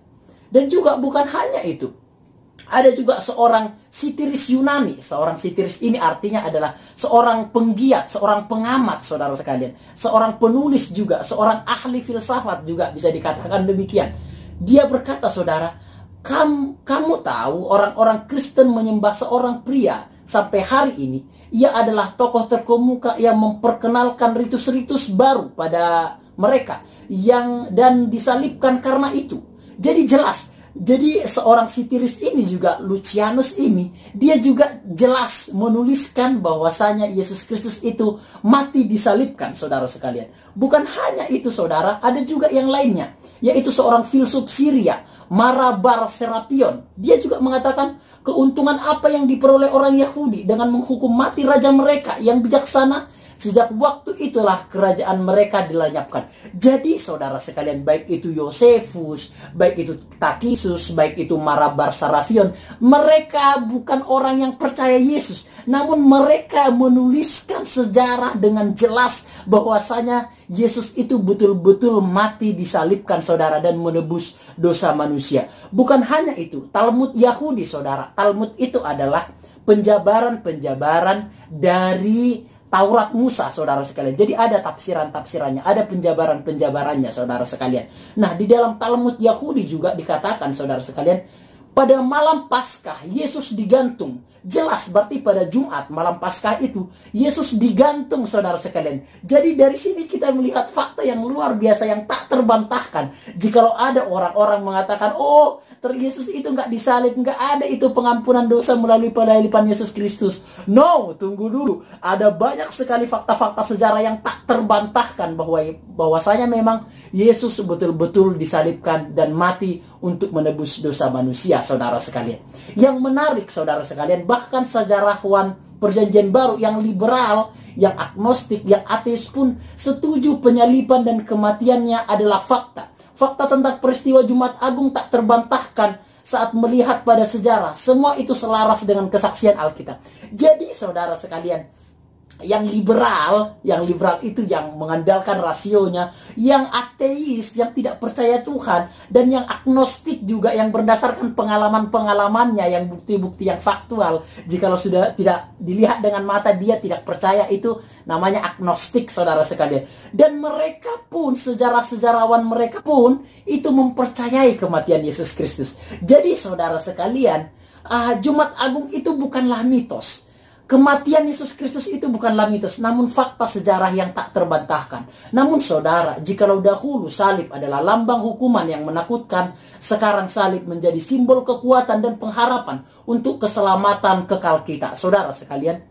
Dan juga bukan hanya itu. Ada juga seorang sitiris Yunani. Seorang sitiris ini artinya adalah seorang penggiat, seorang pengamat, saudara sekalian. Seorang penulis juga, seorang ahli filsafat juga bisa dikatakan demikian. Dia berkata, saudara, Kamu tahu orang-orang Kristen menyembah seorang pria sampai hari ini. Ia adalah tokoh terkemuka yang memperkenalkan ritus-ritus baru pada mereka dan disalibkan karena itu. Jadi jelas. Jadi seorang sitiris ini juga, Lucianus ini, dia juga jelas menuliskan bahwasanya Yesus Kristus itu mati disalibkan, saudara sekalian. Bukan hanya itu, saudara, ada juga yang lainnya, yaitu seorang filsuf Syria, Marabar Serapion. Dia juga mengatakan, keuntungan apa yang diperoleh orang Yahudi dengan menghukum mati raja mereka yang bijaksana? Sejak waktu itulah kerajaan mereka dilenyapkan. Jadi saudara sekalian, baik itu Yosefus, baik itu Takisus, baik itu Marabar Serapion, mereka bukan orang yang percaya Yesus. Namun mereka menuliskan sejarah dengan jelas bahwasanya Yesus itu betul-betul mati disalibkan, saudara, dan menebus dosa manusia. Bukan hanya itu, Talmud Yahudi, saudara. Talmud itu adalah penjabaran-penjabaran dari Taurat Musa, saudara sekalian. Jadi ada tafsiran-tafsirannya, ada penjabaran-penjabarannya, saudara sekalian. Nah, di dalam Talmud Yahudi juga dikatakan, saudara sekalian, pada malam Paskah Yesus digantung. Jelas berarti pada Jumat malam Paskah itu Yesus digantung, saudara sekalian. Jadi dari sini kita melihat fakta yang luar biasa yang tak terbantahkan. Jikalau ada orang-orang mengatakan, oh, Yesus itu nggak disalib, nggak ada itu pengampunan dosa melalui penalipan Yesus Kristus. No, tunggu dulu. Ada banyak sekali fakta-fakta sejarah yang tak terbantahkan bahwasanya memang Yesus betul-betul disalibkan dan mati untuk menebus dosa manusia, saudara sekalian. Yang menarik, saudara sekalian, bahkan sejarawan Perjanjian Baru yang liberal, yang agnostik, yang ateis pun setuju penyaliban dan kematiannya adalah fakta. Fakta tentang peristiwa Jumat Agung tak terbantahkan saat melihat pada sejarah. Semua itu selaras dengan kesaksian Alkitab. Jadi saudara sekalian, yang liberal itu yang mengandalkan rasionya, yang ateis, yang tidak percaya Tuhan, dan yang agnostik juga yang berdasarkan pengalaman-pengalamannya, yang bukti-bukti yang faktual. Jikalau sudah tidak dilihat dengan mata, dia tidak percaya, itu namanya agnostik, saudara sekalian. Dan mereka pun, sejarawan mereka pun, itu mempercayai kematian Yesus Kristus. Jadi saudara sekalian, Jumat Agung itu bukanlah mitos. Kematian Yesus Kristus itu bukanlah mitos, namun fakta sejarah yang tak terbantahkan. Namun saudara, jikalau dahulu salib adalah lambang hukuman yang menakutkan, sekarang salib menjadi simbol kekuatan dan pengharapan untuk keselamatan kekal kita. Saudara sekalian,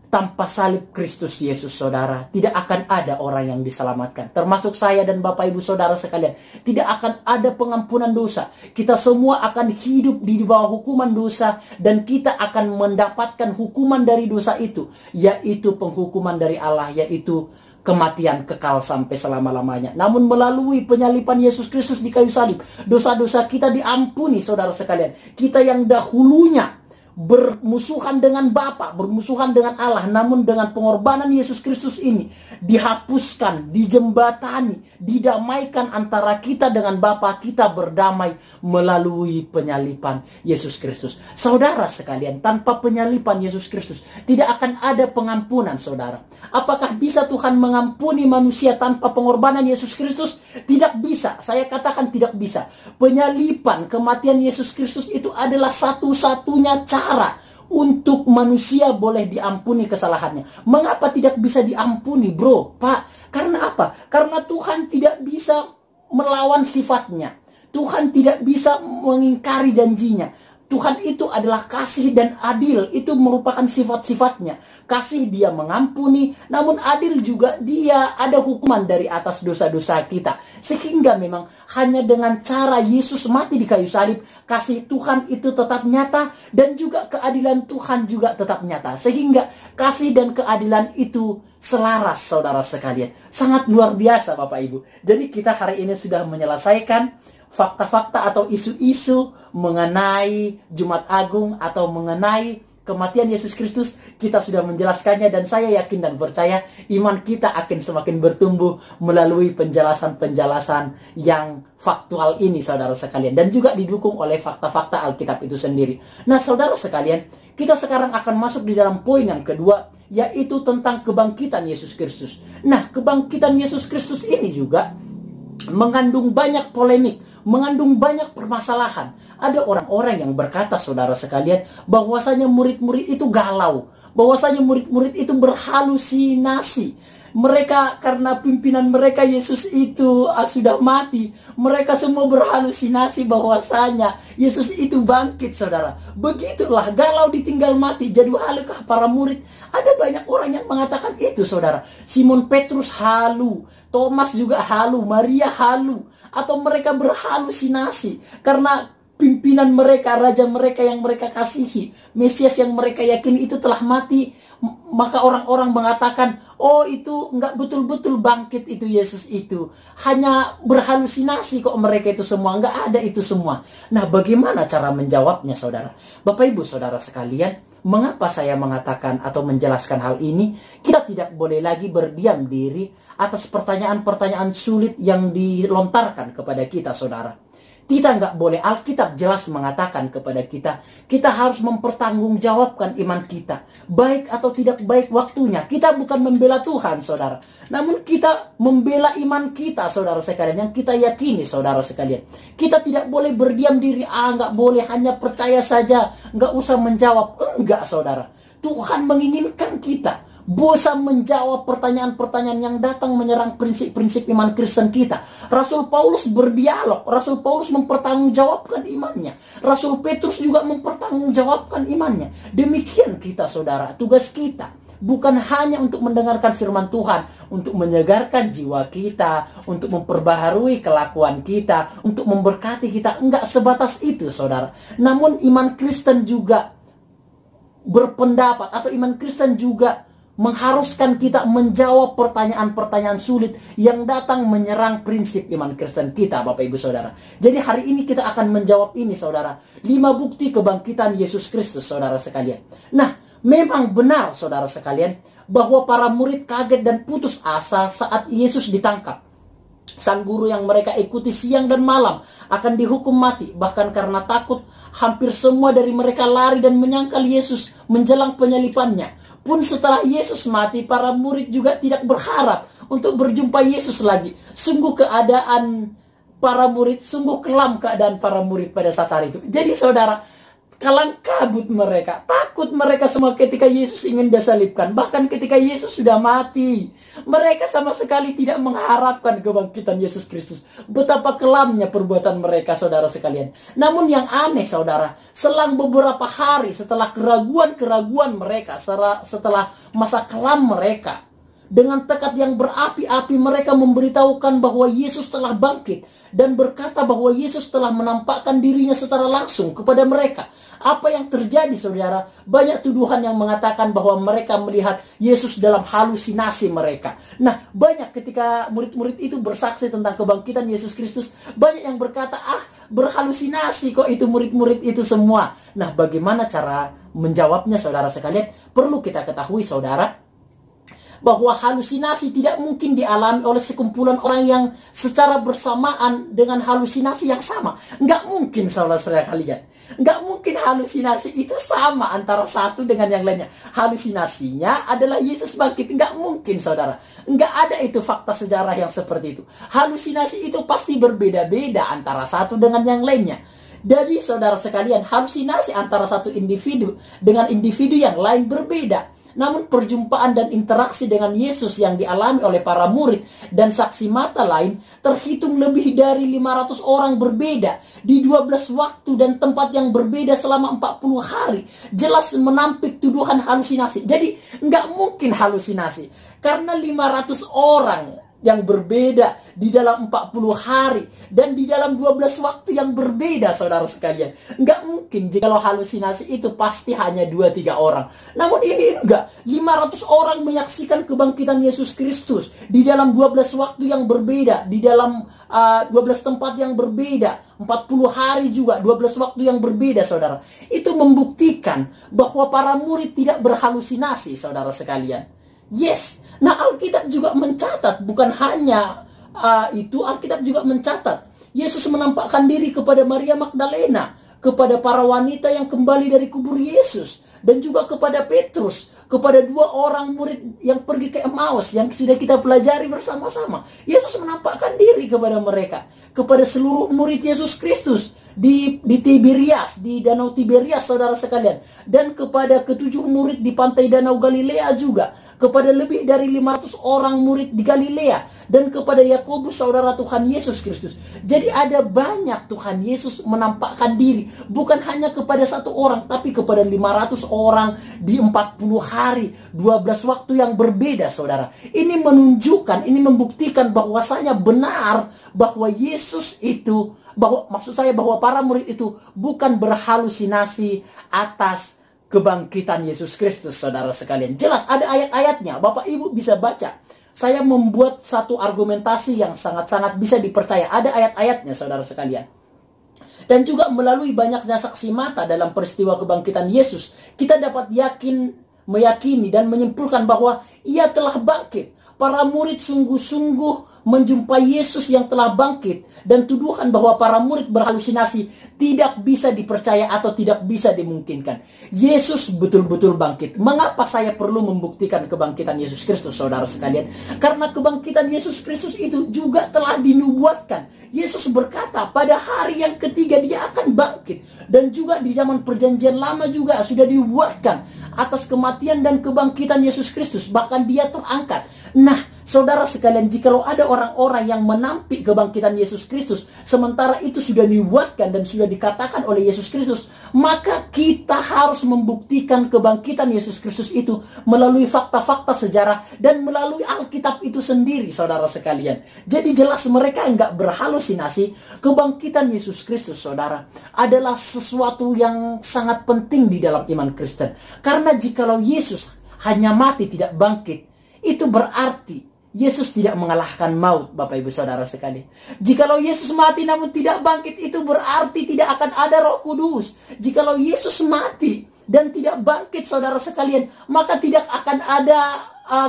tanpa salib Kristus Yesus, saudara, tidak akan ada orang yang diselamatkan. Termasuk saya dan Bapak Ibu saudara sekalian. Tidak akan ada pengampunan dosa. Kita semua akan hidup di bawah hukuman dosa. Dan kita akan mendapatkan hukuman dari dosa itu. Yaitu penghukuman dari Allah. Yaitu kematian kekal sampai selama-lamanya. Namun melalui penyaliban Yesus Kristus di kayu salib, dosa-dosa kita diampuni, saudara sekalian. Kita yang dahulunya bermusuhan dengan Bapa, bermusuhan dengan Allah, namun dengan pengorbanan Yesus Kristus ini dihapuskan, dijembatani, didamaikan antara kita dengan Bapa. Kita berdamai melalui penyaliban Yesus Kristus. Saudara sekalian, tanpa penyaliban Yesus Kristus tidak akan ada pengampunan, saudara. Apakah bisa Tuhan mengampuni manusia tanpa pengorbanan Yesus Kristus? Tidak bisa. Saya katakan tidak bisa. Penyaliban kematian Yesus Kristus itu adalah satu-satunya cara untuk manusia boleh diampuni kesalahannya. Mengapa tidak bisa diampuni, bro? Pak, karena apa? Karena Tuhan tidak bisa melawan sifatnya. Tuhan tidak bisa mengingkari janjinya. Tuhan itu adalah kasih dan adil. Itu merupakan sifat-sifatnya. Kasih, dia mengampuni, namun adil juga, dia ada hukuman dari atas dosa-dosa kita. Sehingga memang hanya dengan cara Yesus mati di kayu salib, kasih Tuhan itu tetap nyata, dan juga keadilan Tuhan juga tetap nyata. Sehingga kasih dan keadilan itu selaras, saudara sekalian. Sangat luar biasa, Bapak Ibu. Jadi kita hari ini sudah menyelesaikan fakta-fakta atau isu-isu mengenai Jumat Agung atau mengenai kematian Yesus Kristus. Kita sudah menjelaskannya, dan saya yakin dan percaya iman kita akan semakin bertumbuh melalui penjelasan-penjelasan yang faktual ini, saudara sekalian, dan juga didukung oleh fakta-fakta Alkitab itu sendiri. Nah, saudara sekalian, kita sekarang akan masuk di dalam poin yang kedua, yaitu tentang kebangkitan Yesus Kristus. Nah, kebangkitan Yesus Kristus ini juga mengandung banyak polemik, mengandung banyak permasalahan. Ada orang-orang yang berkata, saudara sekalian, bahwasanya murid-murid itu galau, bahwasanya murid-murid itu berhalusinasi. Mereka karena pimpinan mereka Yesus itu sudah mati, mereka semua berhalusinasi bahwasanya Yesus itu bangkit, saudara. Begitulah, galau ditinggal mati. Jadi halukah para murid? Ada banyak orang yang mengatakan itu, saudara. Simon Petrus halu, Thomas juga halu, Maria halu, atau mereka berhalusinasi karena pimpinan mereka, raja mereka yang mereka kasihi, Mesias yang mereka yakini itu telah mati. Maka orang-orang mengatakan, oh itu enggak betul-betul bangkit itu Yesus itu. Hanya berhalusinasi kok mereka itu semua. Enggak ada itu semua. Nah, bagaimana cara menjawabnya, saudara? Bapak Ibu saudara sekalian, mengapa saya mengatakan atau menjelaskan hal ini? Kita tidak boleh lagi berdiam diri atas pertanyaan-pertanyaan sulit yang dilontarkan kepada kita, saudara. Kita nggak boleh, Alkitab jelas mengatakan kepada kita, kita harus mempertanggungjawabkan iman kita. Baik atau tidak baik waktunya. Kita bukan membela Tuhan, saudara. Namun kita membela iman kita, saudara sekalian. Yang kita yakini, saudara sekalian. Kita tidak boleh berdiam diri. Nggak boleh hanya percaya saja. Nggak usah menjawab. Enggak, saudara. Tuhan menginginkan kita bosan menjawab pertanyaan-pertanyaan yang datang menyerang prinsip-prinsip iman Kristen kita. Rasul Paulus berdialog, Rasul Paulus mempertanggungjawabkan imannya, Rasul Petrus juga mempertanggungjawabkan imannya. Demikian kita, saudara, tugas kita bukan hanya untuk mendengarkan firman Tuhan, untuk menyegarkan jiwa kita, untuk memperbaharui kelakuan kita, untuk memberkati kita. Enggak sebatas itu, saudara. Namun iman Kristen juga berpendapat, atau iman Kristen juga mengharuskan kita menjawab pertanyaan-pertanyaan sulit yang datang menyerang prinsip iman Kristen kita, Bapak Ibu Saudara. Jadi hari ini kita akan menjawab ini, saudara. 5 bukti kebangkitan Yesus Kristus, saudara sekalian. Nah, memang benar, saudara sekalian, bahwa para murid kaget dan putus asa saat Yesus ditangkap. Sang guru yang mereka ikuti siang dan malam akan dihukum mati. Bahkan karena takut, hampir semua dari mereka lari dan menyangkal Yesus menjelang penyalipannya. Pun setelah Yesus mati, para murid juga tidak berharap untuk berjumpa Yesus lagi. Sungguh keadaan para murid, sungguh kelam keadaan para murid pada saat hari itu. Jadi saudara, kalang kabut mereka, takut mereka semua ketika Yesus ingin disalibkan. Bahkan ketika Yesus sudah mati, mereka sama sekali tidak mengharapkan kebangkitan Yesus Kristus. Betapa kelamnya perbuatan mereka, saudara sekalian. Namun yang aneh, saudara, selang beberapa hari setelah keraguan-keraguan mereka, setelah masa kelam mereka, dengan tekad yang berapi-api mereka memberitahukan bahwa Yesus telah bangkit dan berkata bahwa Yesus telah menampakkan dirinya secara langsung kepada mereka. Apa yang terjadi, saudara? Banyak tuduhan yang mengatakan bahwa mereka melihat Yesus dalam halusinasi mereka. Nah, banyak ketika murid-murid itu bersaksi tentang kebangkitan Yesus Kristus, banyak yang berkata, berhalusinasi kok itu murid-murid itu semua. Nah, bagaimana cara menjawabnya, saudara sekalian? Perlu kita ketahui, saudara, bahwa halusinasi tidak mungkin dialami oleh sekumpulan orang yang secara bersamaan dengan halusinasi yang sama. Nggak mungkin, saudara kalian. Nggak mungkin halusinasi itu sama antara satu dengan yang lainnya. Halusinasinya adalah Yesus bangkit. Nggak mungkin, saudara. Nggak ada itu fakta sejarah yang seperti itu. Halusinasi itu pasti berbeda-beda antara satu dengan yang lainnya. Jadi saudara sekalian, halusinasi antara satu individu dengan individu yang lain berbeda. Namun perjumpaan dan interaksi dengan Yesus yang dialami oleh para murid dan saksi mata lain terhitung lebih dari 500 orang berbeda di 12 waktu dan tempat yang berbeda selama 40 hari. Jelas menampik tuduhan halusinasi. Jadi nggak mungkin halusinasi karena 500 orang yang berbeda di dalam 40 hari dan di dalam 12 waktu yang berbeda, saudara sekalian. Nggak mungkin jika halusinasi itu pasti hanya 2-3 orang. Namun ini enggak. 500 orang menyaksikan kebangkitan Yesus Kristus di dalam 12 waktu yang berbeda, di dalam 12 tempat yang berbeda, 40 hari juga, 12 waktu yang berbeda, saudara. Itu membuktikan bahwa para murid tidak berhalusinasi, saudara sekalian. Yes. Nah, Alkitab juga mencatat, bukan hanya itu, Alkitab juga mencatat Yesus menampakkan diri kepada Maria Magdalena, kepada para wanita yang kembali dari kubur Yesus, dan juga kepada Petrus, kepada 2 orang murid yang pergi ke Emmaus yang sudah kita pelajari bersama-sama. Yesus menampakkan diri kepada mereka, kepada seluruh murid Yesus Kristus di Tiberias, di Danau Tiberias, saudara sekalian, dan kepada ke-7 murid di pantai Danau Galilea juga, kepada lebih dari 500 orang murid di Galilea, dan kepada Yakobus, saudara Tuhan Yesus Kristus. Jadi ada banyak Tuhan Yesus menampakkan diri, bukan hanya kepada 1 orang, tapi kepada 500 orang di 40 hari, 12 waktu yang berbeda, saudara. Ini menunjukkan, ini membuktikan bahwasanya benar bahwa Yesus itu, maksud saya bahwa para murid itu bukan berhalusinasi atas kebangkitan Yesus Kristus, saudara sekalian. Jelas ada ayat-ayatnya, Bapak Ibu bisa baca. Saya membuat satu argumentasi yang sangat-sangat bisa dipercaya. Ada ayat-ayatnya, saudara sekalian. Dan juga melalui banyaknya saksi mata dalam peristiwa kebangkitan Yesus, kita dapat meyakini dan menyimpulkan bahwa ia telah bangkit. Para murid sungguh-sungguh menjumpai Yesus yang telah bangkit, dan tuduhan bahwa para murid berhalusinasi tidak bisa dipercaya atau tidak bisa dimungkinkan. Yesus betul-betul bangkit. Mengapa saya perlu membuktikan kebangkitan Yesus Kristus, saudara sekalian? Karena kebangkitan Yesus Kristus itu juga telah dinubuatkan. Yesus berkata pada hari yang ketiga dia akan bangkit. Dan juga di zaman perjanjian lama juga sudah dinubuatkan atas kematian dan kebangkitan Yesus Kristus. Bahkan dia terangkat. Nah, saudara sekalian, jikalau ada orang-orang yang menampik kebangkitan Yesus Kristus, sementara itu sudah dibuatkan dan sudah dikatakan oleh Yesus Kristus, maka kita harus membuktikan kebangkitan Yesus Kristus itu melalui fakta-fakta sejarah dan melalui Alkitab itu sendiri, saudara sekalian. Jadi jelas mereka enggak berhalusinasi. Kebangkitan Yesus Kristus, saudara, adalah sesuatu yang sangat penting di dalam iman Kristen. Karena jikalau Yesus hanya mati tidak bangkit, itu berarti Yesus tidak mengalahkan maut, Bapak Ibu Saudara sekalian. Jikalau Yesus mati namun tidak bangkit, itu berarti tidak akan ada Roh Kudus. Jikalau Yesus mati dan tidak bangkit, saudara sekalian, maka tidak akan ada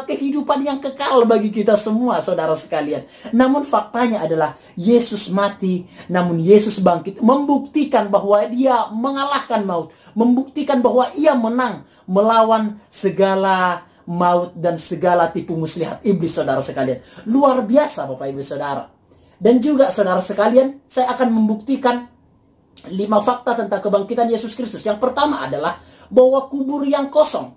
kehidupan yang kekal bagi kita semua, saudara sekalian. Namun faktanya adalah Yesus mati, namun Yesus bangkit, membuktikan bahwa dia mengalahkan maut, membuktikan bahwa ia menang melawan segala maut dan segala tipu muslihat iblis, saudara sekalian. Luar biasa, Bapak Ibu Saudara. Dan juga saudara sekalian, saya akan membuktikan 5 fakta tentang kebangkitan Yesus Kristus. Yang pertama adalah bahwa kubur yang kosong.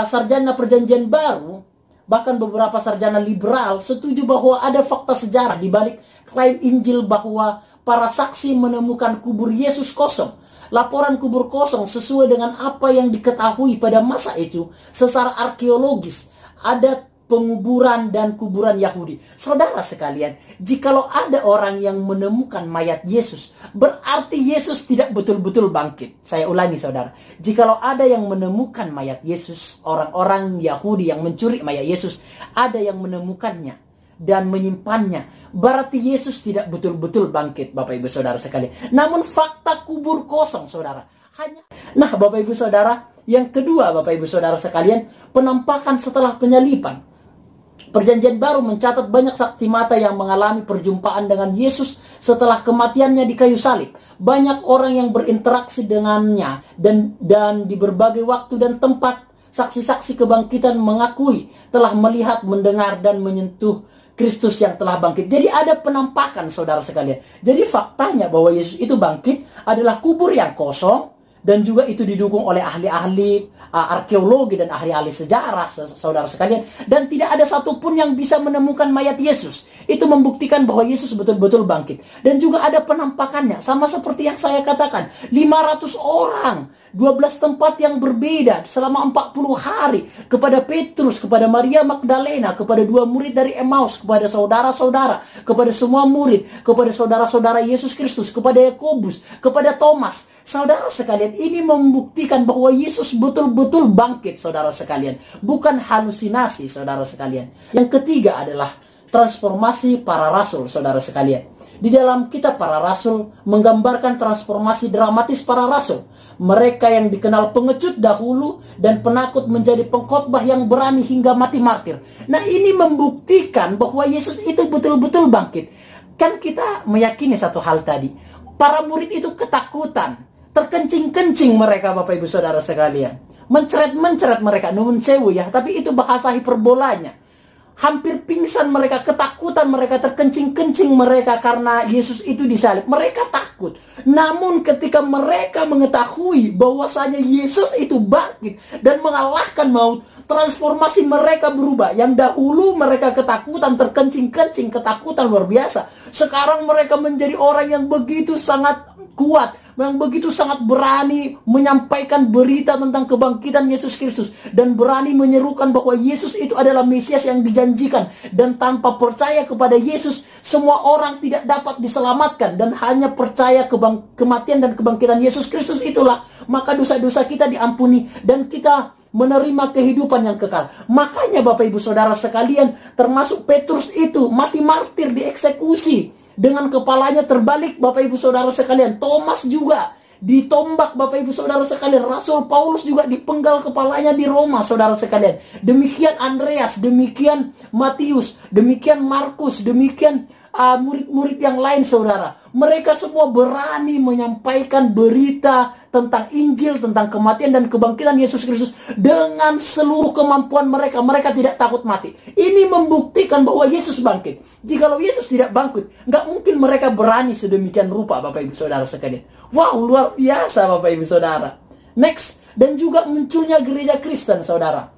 Sarjana perjanjian baru, bahkan beberapa sarjana liberal setuju bahwa ada fakta sejarah di balik klaim Injil bahwa para saksi menemukan kubur Yesus kosong. Laporan kubur kosong sesuai dengan apa yang diketahui pada masa itu secara arkeologis. Ada penguburan dan kuburan Yahudi. Saudara sekalian, jikalau ada orang yang menemukan mayat Yesus, berarti Yesus tidak betul-betul bangkit. Saya ulangi, saudara. Jikalau ada yang menemukan mayat Yesus, orang-orang Yahudi yang mencuri mayat Yesus, ada yang menemukannya dan menyimpannya, berarti Yesus tidak betul-betul bangkit, Bapak Ibu Saudara sekalian. Namun fakta kubur kosong, saudara. Nah, Bapak Ibu Saudara, yang kedua, Bapak Ibu Saudara sekalian, penampakan setelah penyaliban. Perjanjian baru mencatat banyak saksi mata yang mengalami perjumpaan dengan Yesus setelah kematiannya di kayu salib. Banyak orang yang berinteraksi dengannya dan di berbagai waktu dan tempat, saksi-saksi kebangkitan mengakui telah melihat, mendengar, dan menyentuh Kristus yang telah bangkit. Jadi ada penampakan, saudara sekalian. Jadi faktanya bahwa Yesus itu bangkit adalah kubur yang kosong, dan juga itu didukung oleh ahli-ahli arkeologi dan ahli-ahli sejarah, saudara sekalian. Dan tidak ada satupun yang bisa menemukan mayat Yesus. Itu membuktikan bahwa Yesus betul-betul bangkit. Dan juga ada penampakannya, sama seperti yang saya katakan, 500 orang, 12 tempat yang berbeda selama 40 hari, kepada Petrus, kepada Maria Magdalena, kepada 2 murid dari Emmaus, kepada saudara-saudara, kepada semua murid, kepada saudara-saudara Yesus Kristus, kepada Yakobus, kepada Thomas. Saudara sekalian, ini membuktikan bahwa Yesus betul-betul bangkit, saudara sekalian. Bukan halusinasi, saudara sekalian. Yang ketiga adalah transformasi para rasul, saudara sekalian. Di dalam kitab para rasul menggambarkan transformasi dramatis para rasul. Mereka yang dikenal pengecut dahulu dan penakut menjadi pengkhotbah yang berani hingga mati martir. Nah, ini membuktikan bahwa Yesus itu betul-betul bangkit. Kan kita meyakini satu hal tadi. Para murid itu ketakutan. terkencing-kencing mereka Bapak Ibu Saudara sekalian. Menceret-menceret mereka, nuwun sewu ya, tapi itu bahasa hiperbolanya. Hampir pingsan mereka, ketakutan mereka, terkencing-kencing mereka karena Yesus itu disalib. Mereka takut. Namun ketika mereka mengetahui bahwasanya Yesus itu bangkit dan mengalahkan maut, transformasi mereka berubah. Yang dahulu mereka ketakutan, terkencing-kencing, ketakutan luar biasa. Sekarang mereka menjadi orang yang begitu sangat kuat, yang begitu sangat berani menyampaikan berita tentang kebangkitan Yesus Kristus, dan berani menyerukan bahwa Yesus itu adalah Mesias yang dijanjikan, dan tanpa percaya kepada Yesus semua orang tidak dapat diselamatkan, dan hanya percaya kematian dan kebangkitan Yesus Kristus itulah maka dosa-dosa kita diampuni dan kita menerima kehidupan yang kekal. Makanya Bapak Ibu Saudara sekalian, termasuk Petrus itu mati martir, dieksekusi dengan kepalanya terbalik Bapak Ibu Saudara sekalian. Thomas juga ditombak Bapak Ibu Saudara sekalian. Rasul Paulus juga dipenggal kepalanya di Roma Saudara sekalian. Demikian Andreas, demikian Matius, demikian Markus, demikian murid-murid yang lain Saudara. Mereka semua berani menyampaikan berita tentang Injil, tentang kematian dan kebangkitan Yesus Kristus dengan seluruh kemampuan mereka. Mereka tidak takut mati. Ini membuktikan bahwa Yesus bangkit. Jikalau Yesus tidak bangkit, nggak mungkin mereka berani sedemikian rupa Bapak Ibu Saudara sekalian. Wow, luar biasa Bapak Ibu Saudara. Next, dan juga munculnya gereja Kristen Saudara.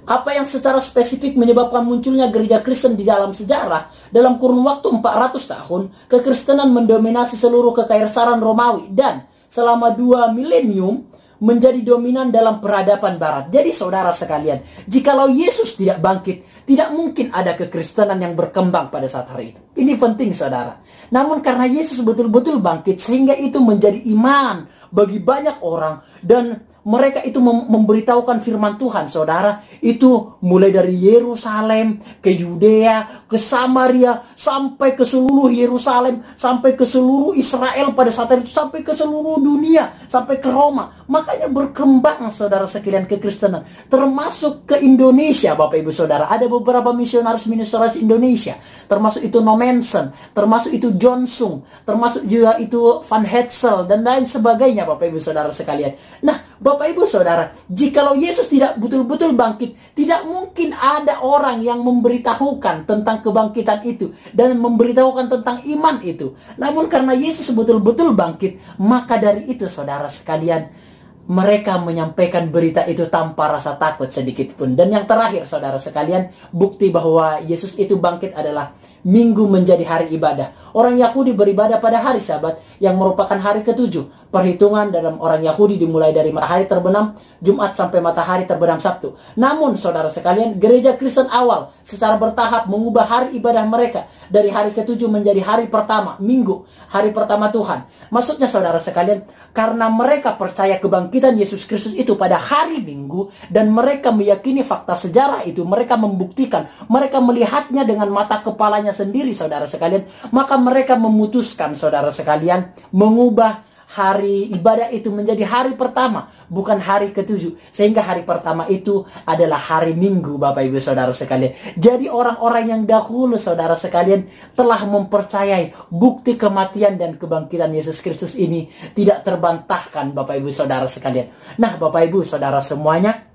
Apa yang secara spesifik menyebabkan munculnya gereja Kristen di dalam sejarah? Dalam kurun waktu 400 tahun, kekristenan mendominasi seluruh kekaisaran Romawi dan selama 2 milenium menjadi dominan dalam peradaban barat. Jadi saudara sekalian, jikalau Yesus tidak bangkit, tidak mungkin ada kekristenan yang berkembang pada saat hari itu. Ini penting saudara. Namun karena Yesus betul-betul bangkit, sehingga itu menjadi iman bagi banyak orang, dan mereka itu memberitahukan firman Tuhan saudara. Itu mulai dari Yerusalem ke Yudea, ke Samaria, sampai ke seluruh Yerusalem, sampai ke seluruh Israel pada saat itu, sampai ke seluruh dunia, sampai ke Roma. Makanya berkembang saudara sekalian kekristenan, termasuk ke Indonesia Bapak Ibu Saudara. Ada beberapa misionaris Indonesia, termasuk itu Nomensen, termasuk itu John Sung, termasuk juga itu Van Hetzel dan lain sebagainya Bapak Ibu Saudara sekalian. Nah Bapak Ibu Saudara, jikalau Yesus tidak betul-betul bangkit, tidak mungkin ada orang yang memberitahukan tentang kebangkitan itu dan memberitahukan tentang iman itu. Namun karena Yesus betul-betul bangkit, maka dari itu saudara sekalian, mereka menyampaikan berita itu tanpa rasa takut sedikit pun. Dan yang terakhir saudara sekalian, bukti bahwa Yesus itu bangkit adalah Minggu menjadi hari ibadah. Orang Yahudi beribadah pada hari Sabat yang merupakan hari ke-7. Perhitungan dalam orang Yahudi dimulai dari matahari terbenam Jumat sampai matahari terbenam Sabtu. Namun saudara sekalian, gereja Kristen awal secara bertahap mengubah hari ibadah mereka dari hari ke-7 menjadi hari pertama, Minggu, hari pertama Tuhan. Maksudnya saudara sekalian, karena mereka percaya kebangkitan Yesus Kristus itu pada hari Minggu, dan mereka meyakini fakta sejarah itu, mereka membuktikan, mereka melihatnya dengan mata kepalanya sendiri saudara sekalian, maka mereka memutuskan saudara sekalian mengubah hari ibadah itu menjadi hari pertama, bukan hari ke-7. Sehingga hari pertama itu adalah hari Minggu Bapak Ibu Saudara sekalian. Jadi orang-orang yang dahulu saudara sekalian telah mempercayai bukti kematian dan kebangkitan Yesus Kristus ini tidak terbantahkan Bapak Ibu Saudara sekalian. Nah Bapak Ibu Saudara semuanya,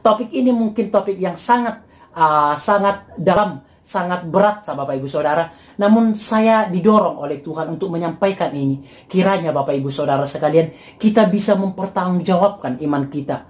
topik ini mungkin topik yang sangat dalam, sangat berat sama Bapak Ibu Saudara. Namun saya didorong oleh Tuhan untuk menyampaikan ini. Kiranya Bapak Ibu Saudara sekalian, kita bisa mempertanggungjawabkan iman kita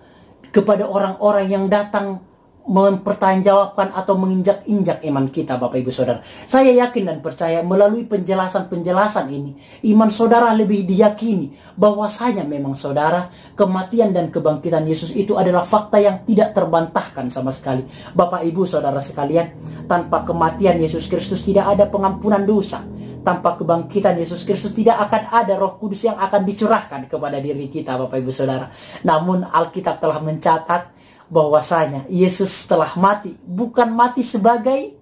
kepada orang-orang yang datang mempertanggungjawabkan atau menginjak-injak iman kita Bapak Ibu Saudara. Saya yakin dan percaya melalui penjelasan-penjelasan ini, iman saudara lebih diyakini bahwasanya memang saudara, kematian dan kebangkitan Yesus itu adalah fakta yang tidak terbantahkan sama sekali. Bapak Ibu Saudara sekalian, tanpa kematian Yesus Kristus tidak ada pengampunan dosa. Tanpa kebangkitan Yesus Kristus tidak akan ada Roh Kudus yang akan dicurahkan kepada diri kita Bapak Ibu Saudara. Namun Alkitab telah mencatat bahwasanya Yesus telah mati, bukan mati sebagai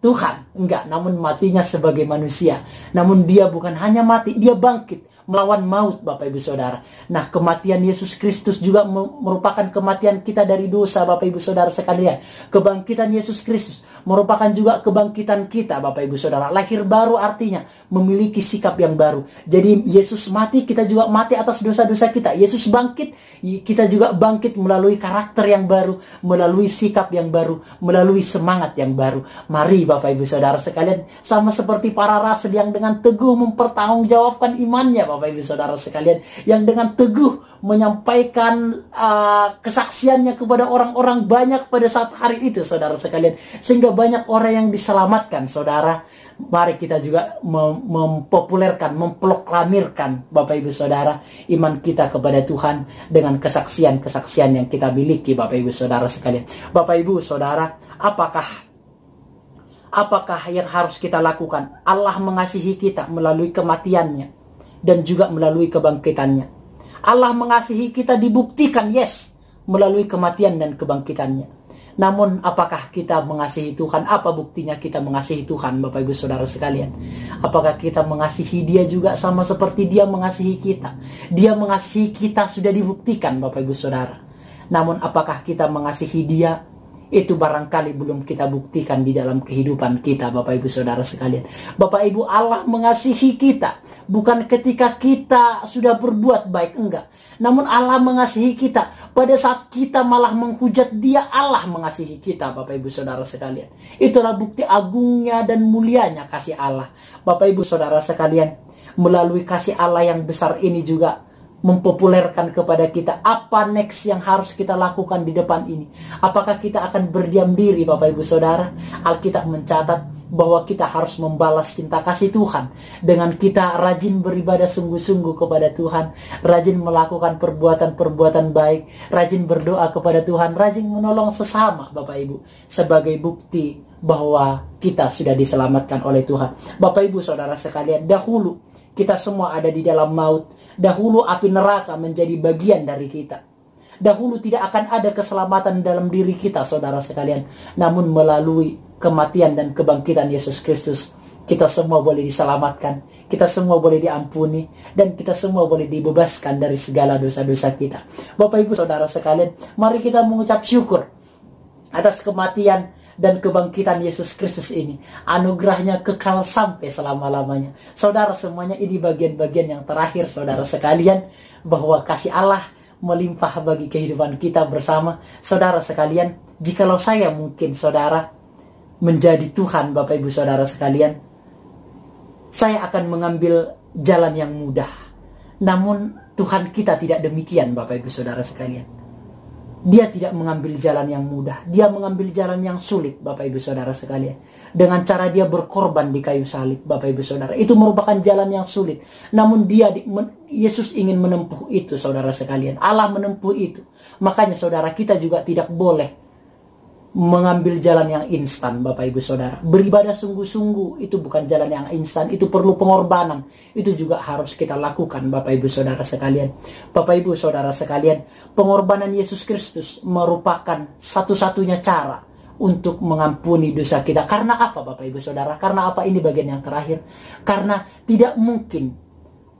Tuhan, enggak, namun matinya sebagai manusia. Namun dia bukan hanya mati, dia bangkit melawan maut, Bapak Ibu Saudara. Nah, kematian Yesus Kristus juga merupakan kematian kita dari dosa, Bapak Ibu Saudara sekalian. Kebangkitan Yesus Kristus merupakan juga kebangkitan kita, Bapak Ibu Saudara. Lahir baru artinya memiliki sikap yang baru. Jadi Yesus mati, kita juga mati atas dosa-dosa kita. Yesus bangkit, kita juga bangkit melalui karakter yang baru, melalui sikap yang baru, melalui semangat yang baru. Mari Bapak Ibu Saudara sekalian, sama seperti para rasul yang dengan teguh mempertanggungjawabkan imannya, Bapak Ibu Saudara sekalian, yang dengan teguh menyampaikan kesaksiannya kepada orang-orang banyak pada saat hari itu, saudara sekalian, sehingga banyak orang yang diselamatkan, saudara. Mari kita juga mempopulerkan, memproklamirkan, Bapak Ibu Saudara, iman kita kepada Tuhan dengan kesaksian-kesaksian yang kita miliki, Bapak Ibu Saudara sekalian. Bapak Ibu Saudara, apakah yang harus kita lakukan? Allah mengasihi kita melalui kematiannya dan juga melalui kebangkitannya. Allah mengasihi kita dibuktikan, yes, melalui kematian dan kebangkitannya. Namun apakah kita mengasihi Tuhan? Apa buktinya kita mengasihi Tuhan, Bapak Ibu Saudara sekalian? Apakah kita mengasihi Dia juga sama seperti Dia mengasihi kita? Dia mengasihi kita sudah dibuktikan, Bapak Ibu Saudara. Namun apakah kita mengasihi Dia? Itu barangkali belum kita buktikan di dalam kehidupan kita, Bapak Ibu Saudara sekalian. Bapak Ibu, Allah mengasihi kita bukan ketika kita sudah berbuat baik, enggak. Namun Allah mengasihi kita pada saat kita malah menghujat Dia. Allah mengasihi kita, Bapak Ibu Saudara sekalian. Itulah bukti agungnya dan mulianya kasih Allah. Bapak Ibu Saudara sekalian, melalui kasih Allah yang besar ini juga mempopulerkan kepada kita apa next yang harus kita lakukan di depan ini. Apakah kita akan berdiam diri, Bapak Ibu Saudara? Alkitab mencatat bahwa kita harus membalas cinta kasih Tuhan dengan kita rajin beribadah sungguh-sungguh kepada Tuhan, rajin melakukan perbuatan-perbuatan baik, rajin berdoa kepada Tuhan, rajin menolong sesama, Bapak Ibu, sebagai bukti bahwa kita sudah diselamatkan oleh Tuhan. Bapak Ibu Saudara sekalian, dahulu kita semua ada di dalam maut. Dahulu api neraka menjadi bagian dari kita. Dahulu tidak akan ada keselamatan dalam diri kita, saudara sekalian. Namun melalui kematian dan kebangkitan Yesus Kristus, kita semua boleh diselamatkan, kita semua boleh diampuni, dan kita semua boleh dibebaskan dari segala dosa-dosa kita. Bapak Ibu Saudara sekalian, mari kita mengucap syukur atas kematian dan kebangkitan Yesus Kristus ini. Anugerahnya kekal sampai selama-lamanya. Saudara semuanya, ini bagian-bagian yang terakhir, saudara sekalian, bahwa kasih Allah melimpah bagi kehidupan kita bersama. Saudara sekalian, jikalau saya mungkin saudara menjadi Tuhan, Bapak Ibu Saudara sekalian, saya akan mengambil jalan yang mudah. Namun Tuhan kita tidak demikian, Bapak Ibu Saudara sekalian. Dia tidak mengambil jalan yang mudah. Dia mengambil jalan yang sulit, Bapak Ibu Saudara sekalian. Dengan cara dia berkorban di kayu salib, Bapak Ibu Saudara. Itu merupakan jalan yang sulit. Namun Yesus ingin menempuh itu, saudara sekalian. Allah menempuh itu. Makanya saudara, kita juga tidak boleh mengambil jalan yang instan, Bapak Ibu Saudara. Beribadah sungguh-sungguh itu bukan jalan yang instan, itu perlu pengorbanan. Itu juga harus kita lakukan, Bapak Ibu Saudara sekalian. Bapak Ibu Saudara sekalian, pengorbanan Yesus Kristus merupakan satu-satunya cara untuk mengampuni dosa kita. Karena apa, Bapak Ibu Saudara? Karena apa? Ini bagian yang terakhir. Karena tidak mungkin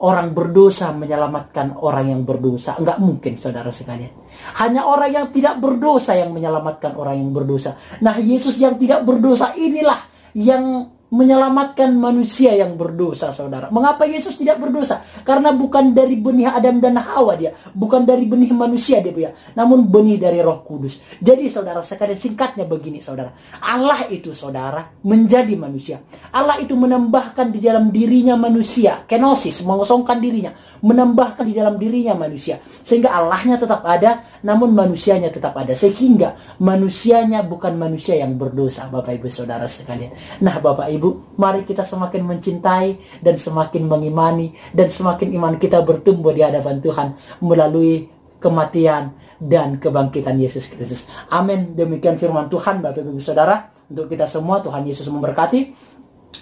orang berdosa menyelamatkan orang yang berdosa. Enggak mungkin, saudara sekalian. Hanya orang yang tidak berdosa yang menyelamatkan orang yang berdosa. Nah, Yesus yang tidak berdosa inilah yang menyelamatkan manusia yang berdosa, saudara. Mengapa Yesus tidak berdosa? Karena bukan dari benih Adam dan Hawa dia. Bukan dari benih manusia dia. Namun benih dari Roh Kudus. Jadi saudara sekalian, singkatnya begini, saudara. Allah itu, saudara, menjadi manusia. Allah itu menambahkan di dalam dirinya manusia. Kenosis, mengosongkan dirinya. Menambahkan di dalam dirinya manusia. Sehingga Allahnya tetap ada, namun manusianya tetap ada. Sehingga manusianya bukan manusia yang berdosa, Bapak Ibu Saudara sekalian. Nah, Bapak Ibu, mari kita semakin mencintai dan semakin mengimani dan semakin iman kita bertumbuh di hadapan Tuhan melalui kematian dan kebangkitan Yesus Kristus. Amin. Demikian firman Tuhan, Bapak Ibu Saudara, untuk kita semua. Tuhan Yesus memberkati.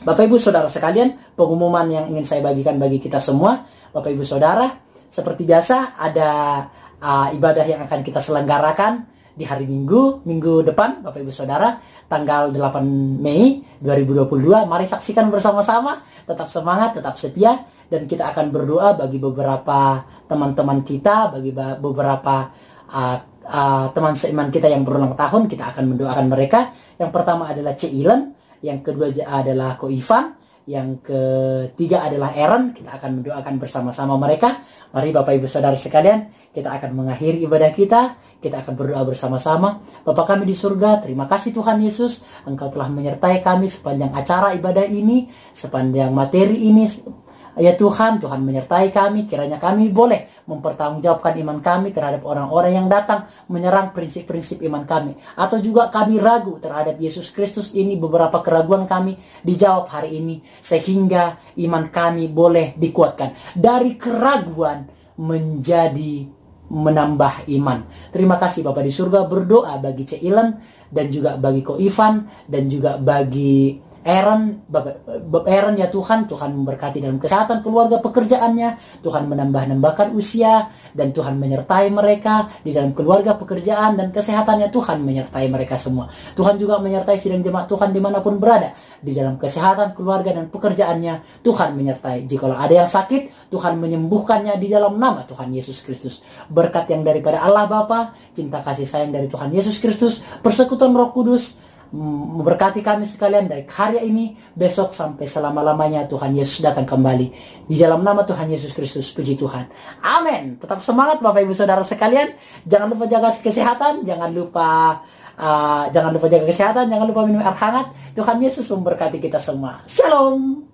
Bapak Ibu Saudara sekalian, pengumuman yang ingin saya bagikan bagi kita semua, Bapak Ibu Saudara, seperti biasa ada ibadah yang akan kita selenggarakan di hari Minggu depan, Bapak Ibu Saudara, tanggal 8 Mei 2022. Mari saksikan bersama-sama, tetap semangat, tetap setia, dan kita akan berdoa bagi beberapa teman-teman kita, bagi beberapa teman seiman kita yang berulang tahun. Kita akan mendoakan mereka. Yang pertama adalah Ceilen, yang kedua adalah Ko Ivan, yang ketiga adalah Aaron. Kita akan mendoakan bersama-sama mereka. Mari Bapak Ibu Saudara sekalian, kita akan mengakhiri ibadah kita. Kita akan berdoa bersama-sama. Bapa kami di surga, terima kasih Tuhan Yesus, Engkau telah menyertai kami sepanjang acara ibadah ini, sepanjang materi ini. Ya Tuhan, Tuhan menyertai kami. Kiranya kami boleh mempertanggungjawabkan iman kami terhadap orang-orang yang datang menyerang prinsip-prinsip iman kami, atau juga kami ragu terhadap Yesus Kristus ini. Beberapa keraguan kami dijawab hari ini, sehingga iman kami boleh dikuatkan dari keraguan menjadi menambah iman. Terima kasih Bapak di surga. Berdoa bagi Ceilen, dan juga bagi Ko Ivan, dan juga bagi Aaron, Aaron ya Tuhan. Tuhan memberkati dalam kesehatan keluarga, pekerjaannya. Tuhan menambahkan usia, dan Tuhan menyertai mereka di dalam keluarga, pekerjaan, dan kesehatannya. Tuhan menyertai mereka semua. Tuhan juga menyertai sidang jemaat Tuhan dimanapun berada, di dalam kesehatan keluarga dan pekerjaannya. Tuhan menyertai. Jikalau ada yang sakit, Tuhan menyembuhkannya di dalam nama Tuhan Yesus Kristus. Berkat yang daripada Allah Bapa, cinta kasih sayang dari Tuhan Yesus Kristus, persekutuan Roh Kudus memberkati kami sekalian dari karya ini, besok sampai selama-lamanya Tuhan Yesus datang kembali. Di dalam nama Tuhan Yesus Kristus, puji Tuhan. Amin. Tetap semangat Bapak Ibu Saudara sekalian. Jangan lupa jaga kesehatan, jangan lupa jaga kesehatan, jangan lupa minum air hangat. Tuhan Yesus memberkati kita semua. Shalom.